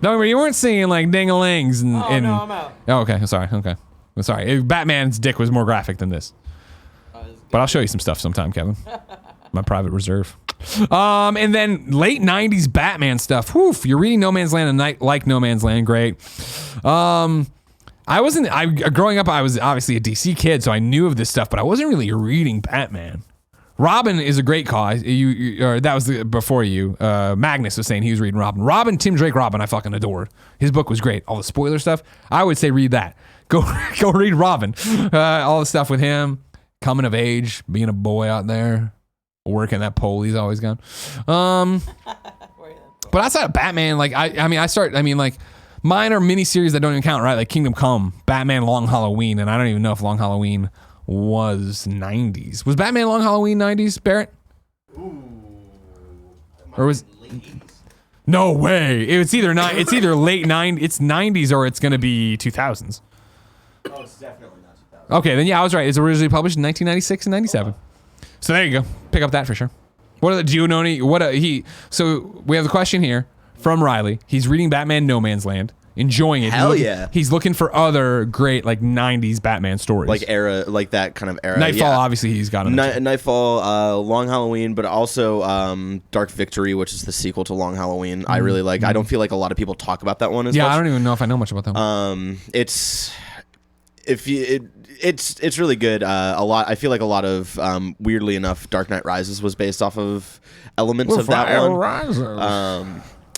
No, you weren't seeing like ding-a-lings. No, I'm out. Oh, okay. Sorry. Okay. I'm sorry. Batman's dick was more graphic than this. But I'll show you some stuff sometime, Kevin. My private reserve. And then late 90s Batman stuff. Woof, you're reading No Man's Land and like No Man's Land. Great. Growing up, I was obviously a DC kid, so I knew of this stuff, but I wasn't really reading Batman. Robin is a great cause. That was before you. Magnus was saying he was reading Robin. Tim Drake Robin, I fucking adored. His book was great. All the spoiler stuff, I would say read that. Go read Robin. All the stuff with him, coming of age, being a boy out there. Working that pole he's always gone. But outside of Batman, like I mean like mine are miniseries that don't even count, right? Like Kingdom Come, Batman Long Halloween, and I don't even know if Long Halloween was 90s. Was Batman Long Halloween 90s, Barrett? Ooh. Or was late 80s. No way. It's either late 90s, it's 90s or it's gonna be 2000s. Oh, it's definitely not 2000. Okay, then yeah, I was right. It's originally published in 1996 and 97. So there you go. Pick up that for sure. So we have the question here from Riley. He's reading Batman No Man's Land. Enjoying it. Hell yeah. He's looking for other great 90s Batman stories. Like that kind of era. Nightfall, obviously, he's got Nightfall, Long Halloween, but also Dark Victory, which is the sequel to Long Halloween. I really like. I don't feel like a lot of people talk about that one as much. Yeah, I don't even know if I know much about that one. It's really good. I feel like a lot of weirdly enough, Dark Knight Rises was based off of elements of that one. Rises.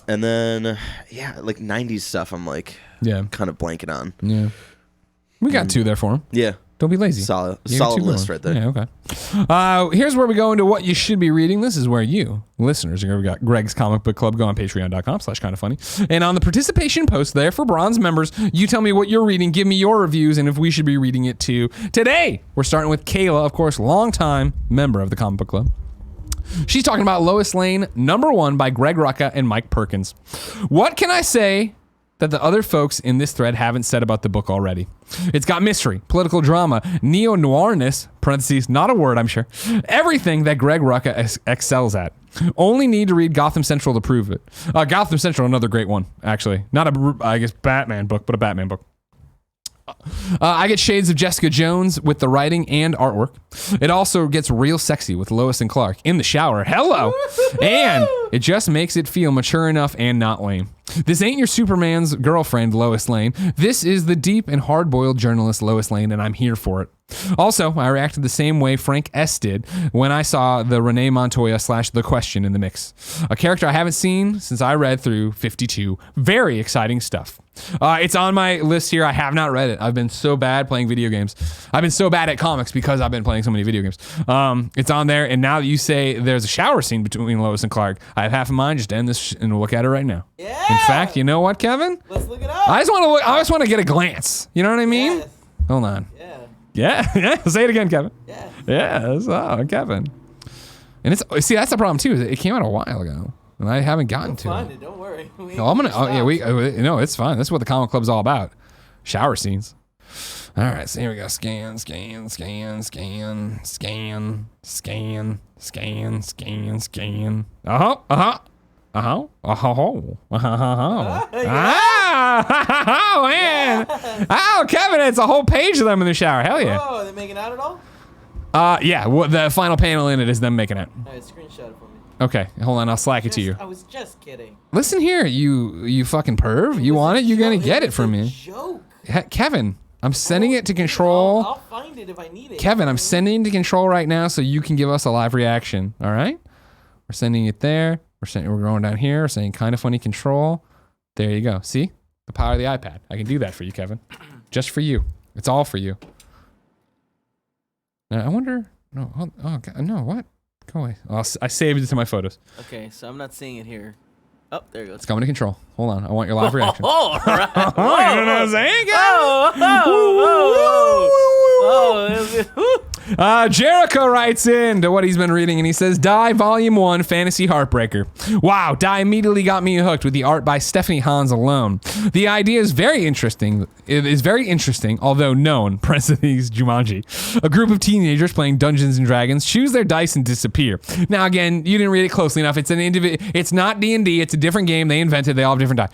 And then, 90s stuff I'm kind of blanking on. Yeah. We got 2 there for him. Yeah. Don't be lazy. Solid list right there. Yeah, okay. Here's where we go into what you should be reading. This is where you, listeners, we got Greg's Comic Book Club. Go on patreon.com/kindafunny. And on the participation post there for bronze members, you tell me what you're reading, give me your reviews, and if we should be reading it too. Today, we're starting with Kayla, of course, longtime member of the Comic Book Club. She's talking about Lois Lane, #1 by Greg Rucka and Mike Perkins. What can I say that the other folks in this thread haven't said about the book already? It's got mystery, political drama, neo-noirness, parentheses, not a word, I'm sure. Everything that Greg Rucka excels at. Only need to read Gotham Central to prove it. Gotham Central, another great one, actually. Not a, Batman book, but a Batman book. I get shades of Jessica Jones with the writing and artwork. It also gets real sexy with Lois and Clark in the shower. Hello! And it just makes it feel mature enough and not lame. This ain't your Superman's girlfriend, Lois Lane. This is the deep and hard-boiled journalist, Lois Lane, and I'm here for it. Also, I reacted the same way Frank S. did when I saw the Renee Montoya / The Question in the mix. A character I haven't seen since I read through 52. Very exciting stuff. It's on my list here. I have not read it. I've been so bad playing video games. I've been so bad at comics because I've been playing so many video games. It's on there, and now that you say there's a shower scene between Lois and Clark, I have half a mind just to end this and look at it right now. Yeah. In fact, you know what, Kevin? Let's look it up. I just want to get a glance. You know what I mean? Yes. Hold on. Yeah. Yeah. Say it again, Kevin. Yeah. Yes. Oh, Kevin. And that's the problem too. Is it came out a while ago, and I haven't gotten to Find it. it. Don't worry. It's fine. That's what the comic club's all about. Shower scenes. All right. So here we go. Scan. Oh, man. Oh, Kevin, it's a whole page of them in the shower. Hell yeah. Oh, are they making out at all? Yeah. Well, the final panel in it is them making it. All right, screenshot it for me. Okay, hold on. I'll slack it to you. I was just kidding. Listen here, you fucking perv. You want it? You're gonna get it from me. Joke. Kevin, I'm sending it to Control. I'll find it if I need it. Kevin, I'm sending it to Control right now so you can give us a live reaction. All right? We're sending it there. We're going down here. We're saying kind of funny Control. There you go. See? The power of the iPad. I can do that for you, Kevin. Just for you. It's all for you. Now, I wonder. No. Oh, no. What? Go away. I saved it to my photos. Okay, so I'm not seeing it here. Oh, there it goes. It's coming to Control. Hold on. I want your live reaction. Oh, all right. You know what I'm saying? Jericho writes in to what he's been reading, and he says, Die Volume 1, Fantasy Heartbreaker. Wow, Die immediately got me hooked with the art by Stephanie Hans alone. The idea is very interesting. It is very interesting, although known, parentheses, Jumanji. A group of teenagers playing Dungeons & Dragons choose their dice and disappear. Now, again, you didn't read it closely enough. It's It's not D&D. It's a different game they invented. They all have different die.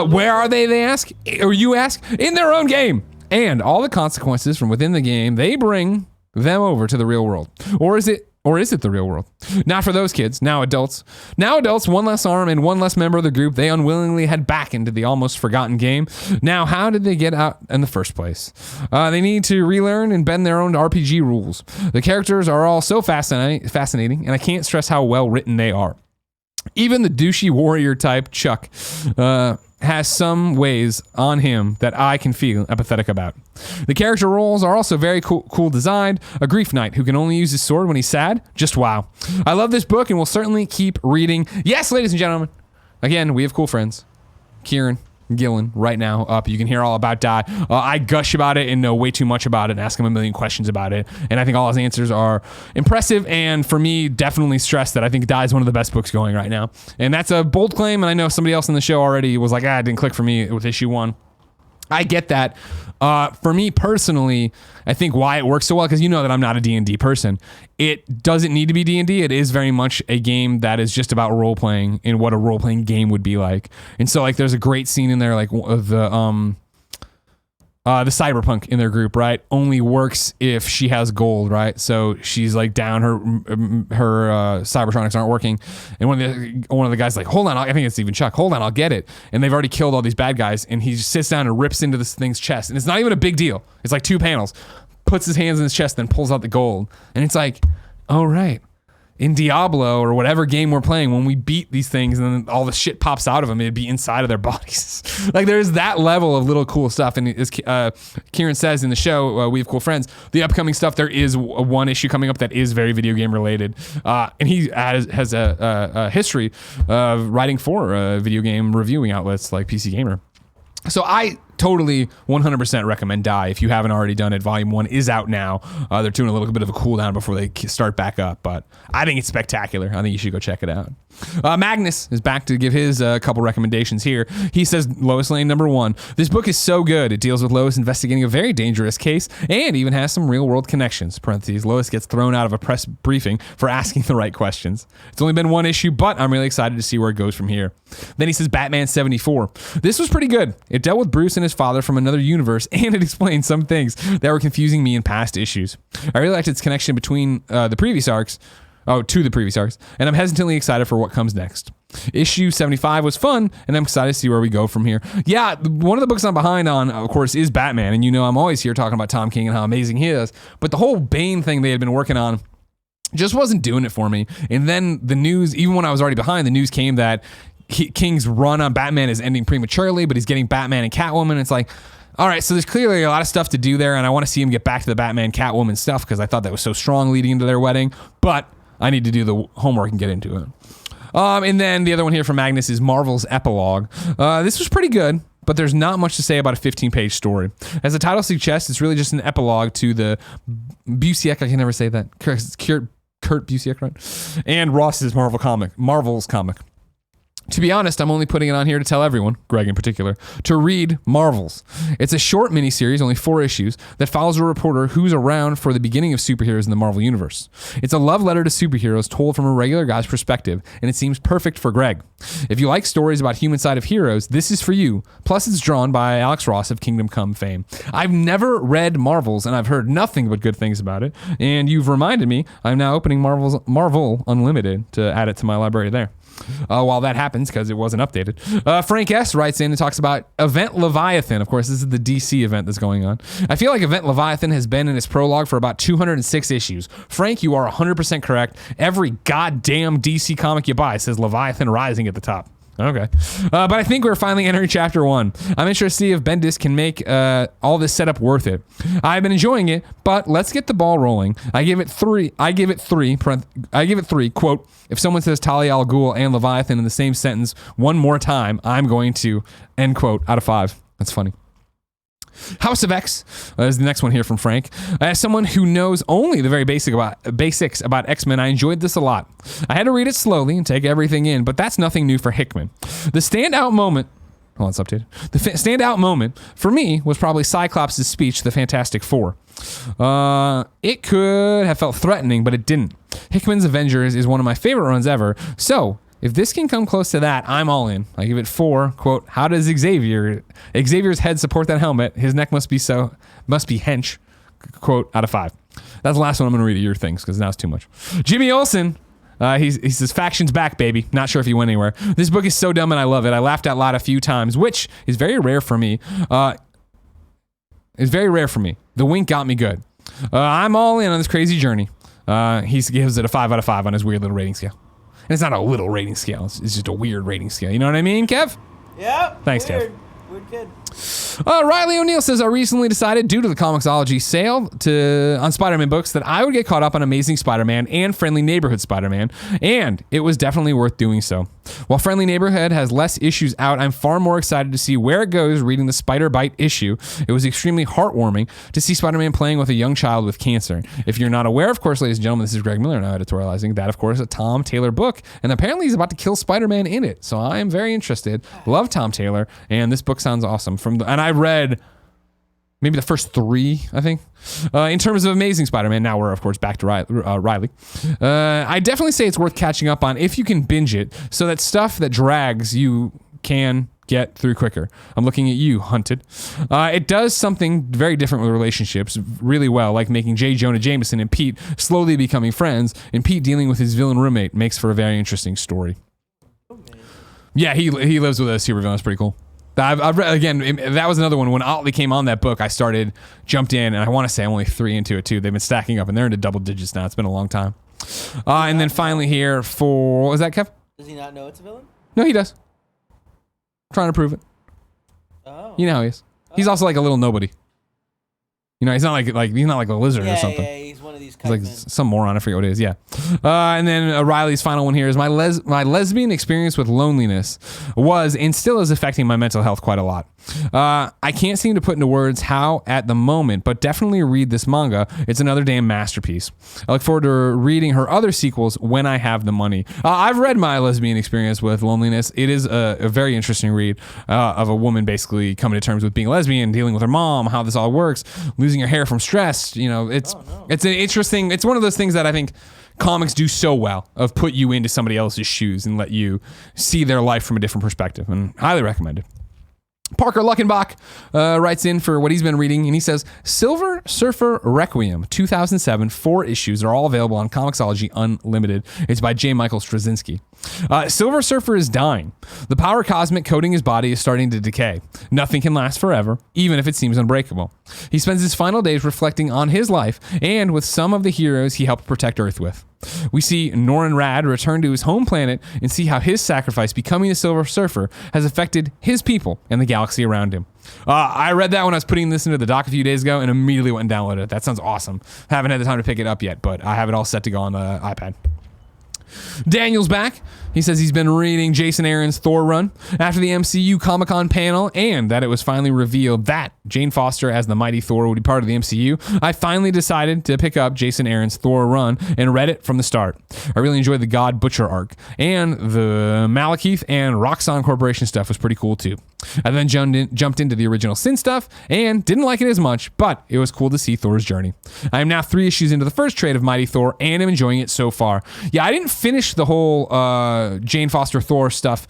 Where are they ask? Or you ask? In their own game. And all the consequences from within the game, they bring them over to the real world. Or is it the real world? Not for those kids, now adults. Now adults, one less arm and one less member of the group, they unwillingly head back into the almost forgotten game. Now, how did they get out in the first place? They need to relearn and bend their own RPG rules. The characters are all so fascinating, and I can't stress how well written they are. Even the douchey warrior type Chuck has some ways on him that I can feel empathetic about. The character roles are also very cool designed. A grief knight who can only use his sword when he's sad. Just wow. I love this book and will certainly keep reading. Yes, ladies and gentlemen. Again, we have cool friends. Kieran Gillen right now up. You can hear all about Die. I gush about it and know way too much about it and ask him a million questions about it. And I think all his answers are impressive. And for me, definitely stress that I think Die is one of the best books going right now. And that's a bold claim. And I know somebody else in the show already was like, it didn't click for me with issue 1. I get that. For me personally, I think why it works so well, because you know that I'm not a D&D person. It doesn't need to be D&D. It is very much a game that is just about role-playing and what a role-playing game would be like. And so, like, there's a great scene in there, like, the cyberpunk in their group, right, only works if she has gold, right? So she's like down, her cybertronics aren't working, and one of the guys like, hold on, I think it's even Chuck, hold on, I'll get it. And they've already killed all these bad guys, and he just sits down and rips into this thing's chest, and it's not even a big deal. It's like 2 panels, puts his hands in his chest, then pulls out the gold, and it's like, oh right. In Diablo or whatever game we're playing, when we beat these things and then all the shit pops out of them, it'd be inside of their bodies. Like there's that level of little cool stuff. And as Kieran says in the show, We Have Cool Friends, the upcoming stuff, there is one issue coming up that is very video game related. And he has a history of writing for video game reviewing outlets like PC Gamer. So I totally 100% recommend Die if you haven't already done it. Volume 1 is out now. They're doing a little bit of a cool down before they start back up, but I think it's spectacular. I think you should go check it out. Magnus is back to give his couple recommendations here. He says Lois Lane #1. This book is so good. It deals with Lois investigating a very dangerous case and even has some real world connections. Parentheses, Lois gets thrown out of a press briefing for asking the right questions. It's only been 1 issue, but I'm really excited to see where it goes from here. Then he says Batman 74. This was pretty good. It dealt with Bruce and his father from another universe, and it explained some things that were confusing me in past issues. I really liked its connection between the previous arcs, to the previous arcs, and I'm hesitantly excited for what comes next. Issue 75 was fun, and I'm excited to see where we go from here. Yeah, one of the books I'm behind on, of course, is Batman, and you know I'm always here talking about Tom King and how amazing he is, but the whole Bane thing they had been working on just wasn't doing it for me. And then the news, even when I was already behind, the news came that King's run on Batman is ending prematurely, but he's getting Batman and Catwoman. It's like, all right, so there's clearly a lot of stuff to do there, and I want to see him get back to the Batman Catwoman stuff because I thought that was so strong leading into their wedding, but I need to do the homework and get into it. And then the other one here from Magnus is Marvel's Epilogue. This was pretty good, but there's not much to say about a 15-page story. As the title suggests, it's really just an epilogue to the Busiek, I can never say that, Kurt Busiek, right? And Ross's Marvel's comic. To be honest, I'm only putting it on here to tell everyone, Greg in particular, to read Marvels. It's a short miniseries, only 4 issues, that follows a reporter who's around for the beginning of superheroes in the Marvel Universe. It's a love letter to superheroes told from a regular guy's perspective, and it seems perfect for Greg. If you like stories about human side of heroes, this is for you. Plus, it's drawn by Alex Ross of Kingdom Come fame. I've never read Marvels, and I've heard nothing but good things about it, and you've reminded me I'm now opening Marvel Unlimited to add it to my library there. While that happens, because it wasn't updated. Frank S. writes in and talks about Event Leviathan. Of course, this is the DC event that's going on. I feel like Event Leviathan has been in its prologue for about 206 issues. Frank, you are 100% correct. Every goddamn DC comic you buy says Leviathan Rising at the top. Okay. But I think we're finally entering chapter 1. I'm interested to see if Bendis can make all this setup worth it. I've been enjoying it, but let's get the ball rolling. I give it three, quote, if someone says Talia al Ghul and Leviathan in the same sentence one more time, I'm going to, end quote, out of 5. That's funny. House of X is the next one here from Frank. As someone who knows only the very basics about X-Men, I enjoyed this a lot. I had to read it slowly and take everything in, but that's nothing new for Hickman. The standout moment for me was probably Cyclops' speech to the Fantastic Four. It could have felt threatening, but it didn't. Hickman's Avengers is one of my favorite runs ever, so if this can come close to that, I'm all in. I give it 4. Quote, how does Xavier's head support that helmet? His neck must be hench. Quote, out of 5. That's the last one I'm going to read of your things because now it's too much. Jimmy Olsen, he says, faction's back, baby. Not sure if he went anywhere. This book is so dumb and I love it. I laughed out loud a few times, which is very rare for me. The wink got me good. I'm all in on this crazy journey. He gives it a 5 out of 5 on his weird little rating scale. And it's not a little rating scale. It's just a weird rating scale. You know what I mean, Kev? Yeah. Thanks, weird. Kev. Weird kid. Riley O'Neill says, I recently decided, due to the Comixology sale on Spider-Man books, that I would get caught up on Amazing Spider-Man and Friendly Neighborhood Spider-Man, and it was definitely worth doing so. While Friendly Neighborhood has less issues out, I'm far more excited to see where it goes reading the Spider Bite issue. It was extremely heartwarming to see Spider-Man playing with a young child with cancer. If you're not aware, of course, ladies and gentlemen, this is Greg Miller now editorializing that, of course, a Tom Taylor book, and apparently he's about to kill Spider-Man in it, so I am very interested. Love Tom Taylor, and this book sounds awesome. And I read maybe the first 3, I think. In terms of Amazing Spider-Man, now we're, of course, back to Riley. I definitely say it's worth catching up on if you can binge it, so that stuff that drags you can get through quicker. I'm looking at you, Hunted. It does something very different with relationships really well, like making J. Jonah Jameson and Pete slowly becoming friends, and Pete dealing with his villain roommate makes for a very interesting story. Yeah, he lives with a supervillain. It's pretty cool. I've read, again, that was another one. When Otley came on that book, I jumped in, and I want to say I'm only 3 into it too. They've been stacking up, and they're into double digits now. It's been a long time. And then finally here for, what was that, Kev? Does he not know it's a villain? No, he does. Trying to prove it. Oh. You know how he is. He's also like a little nobody. You know, he's not like he's not like a lizard or something. Yeah, he's one of these He's like some moron. I forget what it is. Yeah. And then Riley's final one here is my lesbian experience with loneliness was and still is affecting my mental health quite a lot. I can't seem to put into words how at the moment, but definitely read this manga. It's another damn masterpiece. I look forward to reading her other sequels when I have the money. I've read my lesbian experience with loneliness. It is a very interesting read of a woman basically coming to terms with being lesbian, dealing with her mom, how this all works, losing her hair from stress. You know, it's an interesting. It's one of those things that I think comics do so well of put you into somebody else's shoes and let you see their life from a different perspective, and highly recommended. Parker Luckenbach writes in for what he's been reading, and he says, Silver Surfer Requiem, 2007, 4 issues are all available on Comixology Unlimited. It's by J. Michael Straczynski. Silver Surfer is dying. The power cosmic coating his body is starting to decay. Nothing can last forever, even if it seems unbreakable. He spends his final days reflecting on his life and with some of the heroes he helped protect Earth with. We see Norrin Radd return to his home planet and see how his sacrifice, becoming a Silver Surfer, has affected his people and the galaxy around him. I read that when I was putting this into the doc a few days ago and immediately went and downloaded it. That sounds awesome. Haven't had the time to pick it up yet, but I have it all set to go on the iPad. Daniel's back. He says he's been reading Jason Aaron's Thor run after the MCU Comic-Con panel and that it was finally revealed that Jane Foster as the Mighty Thor would be part of the MCU. I finally decided to pick up Jason Aaron's Thor run and read it from the start. I really enjoyed the God Butcher arc, and the Malekith and Roxxon Corporation stuff was pretty cool too. I then jumped into the original Sin stuff and didn't like it as much, but it was cool to see Thor's journey. I am now 3 issues into the first trade of Mighty Thor and am enjoying it so far. Yeah, I didn't finish the whole Jane Foster Thor stuff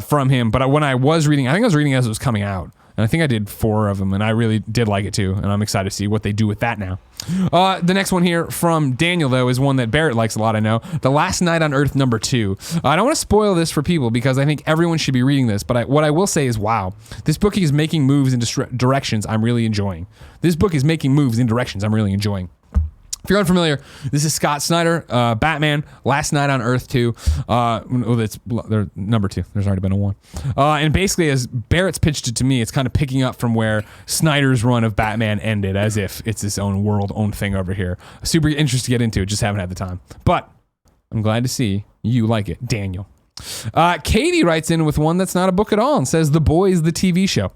from him, but when I was reading, I think I was reading as it was coming out. And I think I did 4 of them, and I really did like it too. And I'm excited to see what they do with that now. The next one here from Daniel, though, is one that Barrett likes a lot, I know. The Last Night on Earth #2. I don't want to spoil this for people because I think everyone should be reading this. But what I will say is, wow, this book is making moves in directions I'm really enjoying. This book is making moves in directions I'm really enjoying. If you're unfamiliar, this is Scott Snyder, Batman, Last Night on Earth 2. That's #2. There's already been a 1. And basically, as Barrett's pitched it to me, it's kind of picking up from where Snyder's run of Batman ended, as if it's its own world, own thing over here. Super interested to get into it, just haven't had the time. But I'm glad to see you like it, Daniel. Katie writes in with one that's not a book at all and says, The Boys, the TV show.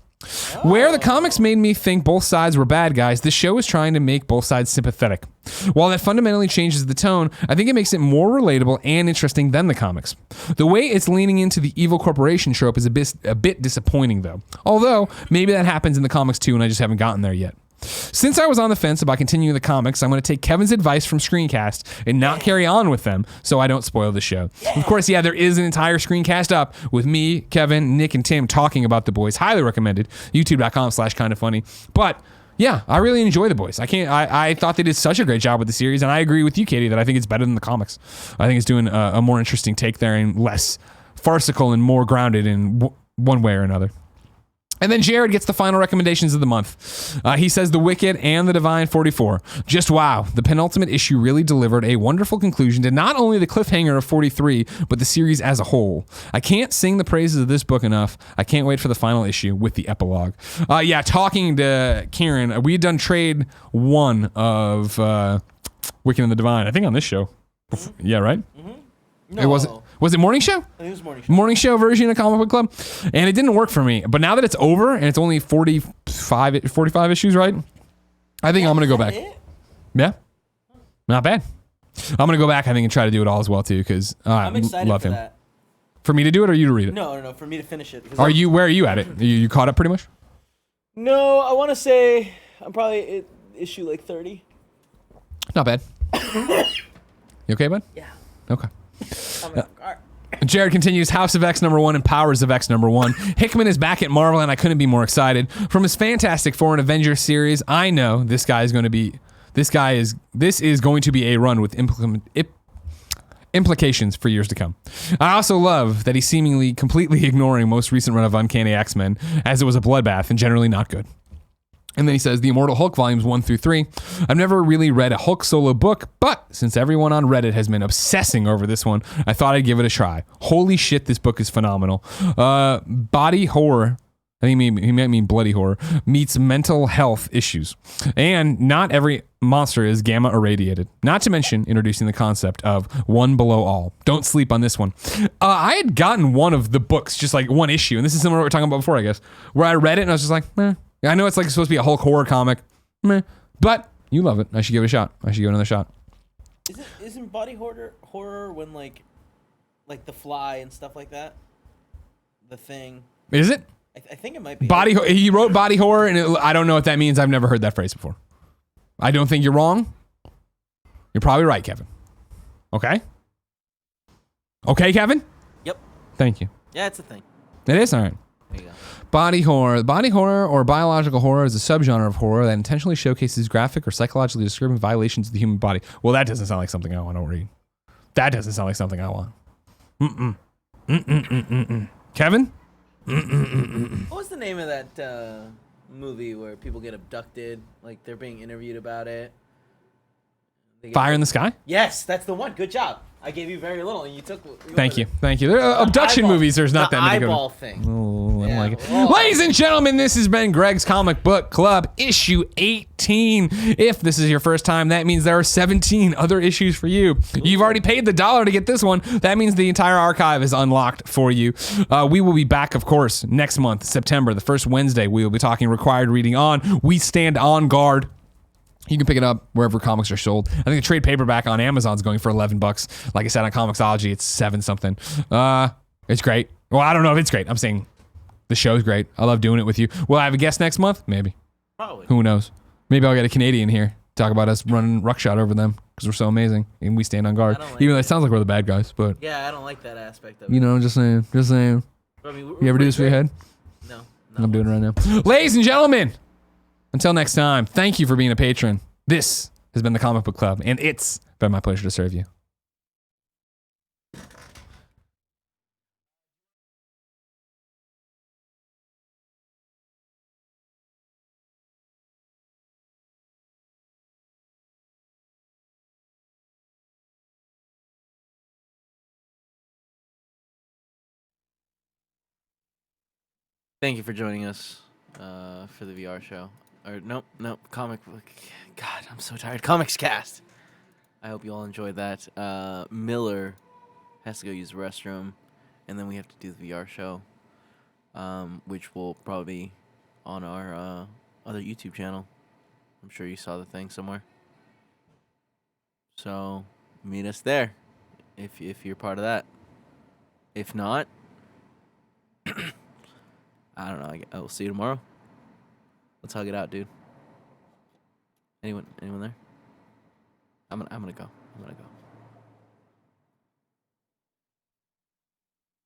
Where the comics made me think both sides were bad guys, the show is trying to make both sides sympathetic. While that fundamentally changes the tone, I think it makes it more relatable and interesting than the comics. The way it's leaning into the evil corporation trope is a bit disappointing, though. Although, maybe that happens in the comics too, and I just haven't gotten there yet. Since I was on the fence about continuing the comics, I'm going to take Kevin's advice from Screencast and not carry on with them so I don't spoil the show. Of course, yeah, there is an entire Screencast up with me, Kevin, Nick, and Tim talking about The Boys. Highly recommended. YouTube.com/kindafunny. But yeah, I really enjoy The Boys. I thought they did such a great job with the series, and I agree with you, Katie, that I think it's better than the comics. I think it's doing a more interesting take there and less farcical and more grounded in one way or another. And then Jared gets the final recommendations of the month. He says The Wicked and The Divine 44. Just wow. The penultimate issue really delivered a wonderful conclusion to not only the cliffhanger of 43, but the series as a whole. I can't sing the praises of this book enough. I can't wait for the final issue with the epilogue. Talking to Kieran, we had done trade 1 of Wicked and The Divine, I think on this show. Yeah, right? Mm-hmm. No. Was it Morning Show? I think it was Morning Show. Morning Show version of Comic Book Club. And it didn't work for me. But now that it's over and it's only 45 issues, right? I think I'm going to go back. Yeah. Not bad. I'm going to go back, I think, and try to do it all as well, too, because I love him. That. For me to do it or you to read it? No, for me to finish it. Where are you at it? You caught up pretty much? No, I want to say I'm probably at issue like 30. Not bad. You okay, bud? Yeah. Okay. I'm in car. Jared continues, House of X #1 and Powers of X #1. Hickman is back at Marvel, and I couldn't be more excited. From his Fantastic Four and Avengers series, I know this is going to be a run with implications for years to come. I also love that he's seemingly completely ignoring most recent run of Uncanny X-Men, as it was a bloodbath and generally not good. And then he says, The Immortal Hulk volumes 1 through 3. I've never really read a Hulk solo book, but since everyone on Reddit has been obsessing over this one, I thought I'd give it a try. Holy shit, this book is phenomenal. Body horror, I think he might mean bloody horror, meets mental health issues. And not every monster is gamma irradiated. Not to mention introducing the concept of one below all. Don't sleep on this one. I had gotten one of the books, just like one issue, and this is similar to what we were talking about before, I guess, where I read it and I was just like, meh. I know it's like supposed to be a Hulk horror comic, meh. But you love it. I should give it a shot. I should give it another shot. Isn't body horror when like The Fly and stuff like that? The Thing. Is it? I think it might be. He wrote body horror, and I don't know what that means. I've never heard that phrase before. I don't think you're wrong. You're probably right, Kevin. Okay? Okay, Kevin? Yep. Thank you. Yeah, it's a thing. It is? All right. There you go. Body horror. Body horror or biological horror is a subgenre of horror that intentionally showcases graphic or psychologically disturbing violations of the human body. Well, that doesn't sound like something I want to read. That doesn't sound like something I want. Kevin? What was the name of that movie where people get abducted? Like they're being interviewed about it. Fire in the Sky? Yes, that's the one. Good job. I gave you very little, and you took. Thank you. There are abduction movies. There's not that many. The eyeball thing. Oh, I don't like it. Whoa. Ladies and gentlemen, this has been Greg's Comic Book Club, issue 18. If this is your first time, that means there are 17 other issues for you. You've already paid the $1 to get this one. That means the entire archive is unlocked for you. We will be back, of course, next month, September, the first Wednesday. We will be talking required reading on We Stand on Guard. You can pick it up wherever comics are sold. I think the trade paperback on Amazon is going for $11. Like I said, on Comixology, it's 7 something. It's great. Well, I don't know if it's great. I'm saying the show's great. I love doing it with you. Will I have a guest next month? Maybe. Probably. Who knows? Maybe I'll get a Canadian here. Talk about us running ruckshot over them because we're so amazing and we stand on guard. Even though it sounds like we're the bad guys, but yeah, I don't like that aspect of it. you know, just saying. I mean, You ever do this with your head? No. I'm doing it right now. Ladies and gentlemen, until next time, thank you for being a patron. This has been the Comic Book Club, and it's been my pleasure to serve you. Thank you for joining us for the VR show. Or nope, comic book. God, I'm so tired. Comics Cast. I hope you all enjoyed that. Miller has to go use the restroom, and then we have to do the VR show, which will probably be on our other YouTube channel. I'm sure you saw the thing somewhere. So meet us there if you're part of that. If not, I don't know. I will see you tomorrow. Let's hug it out, dude. Anyone there? I'm gonna go.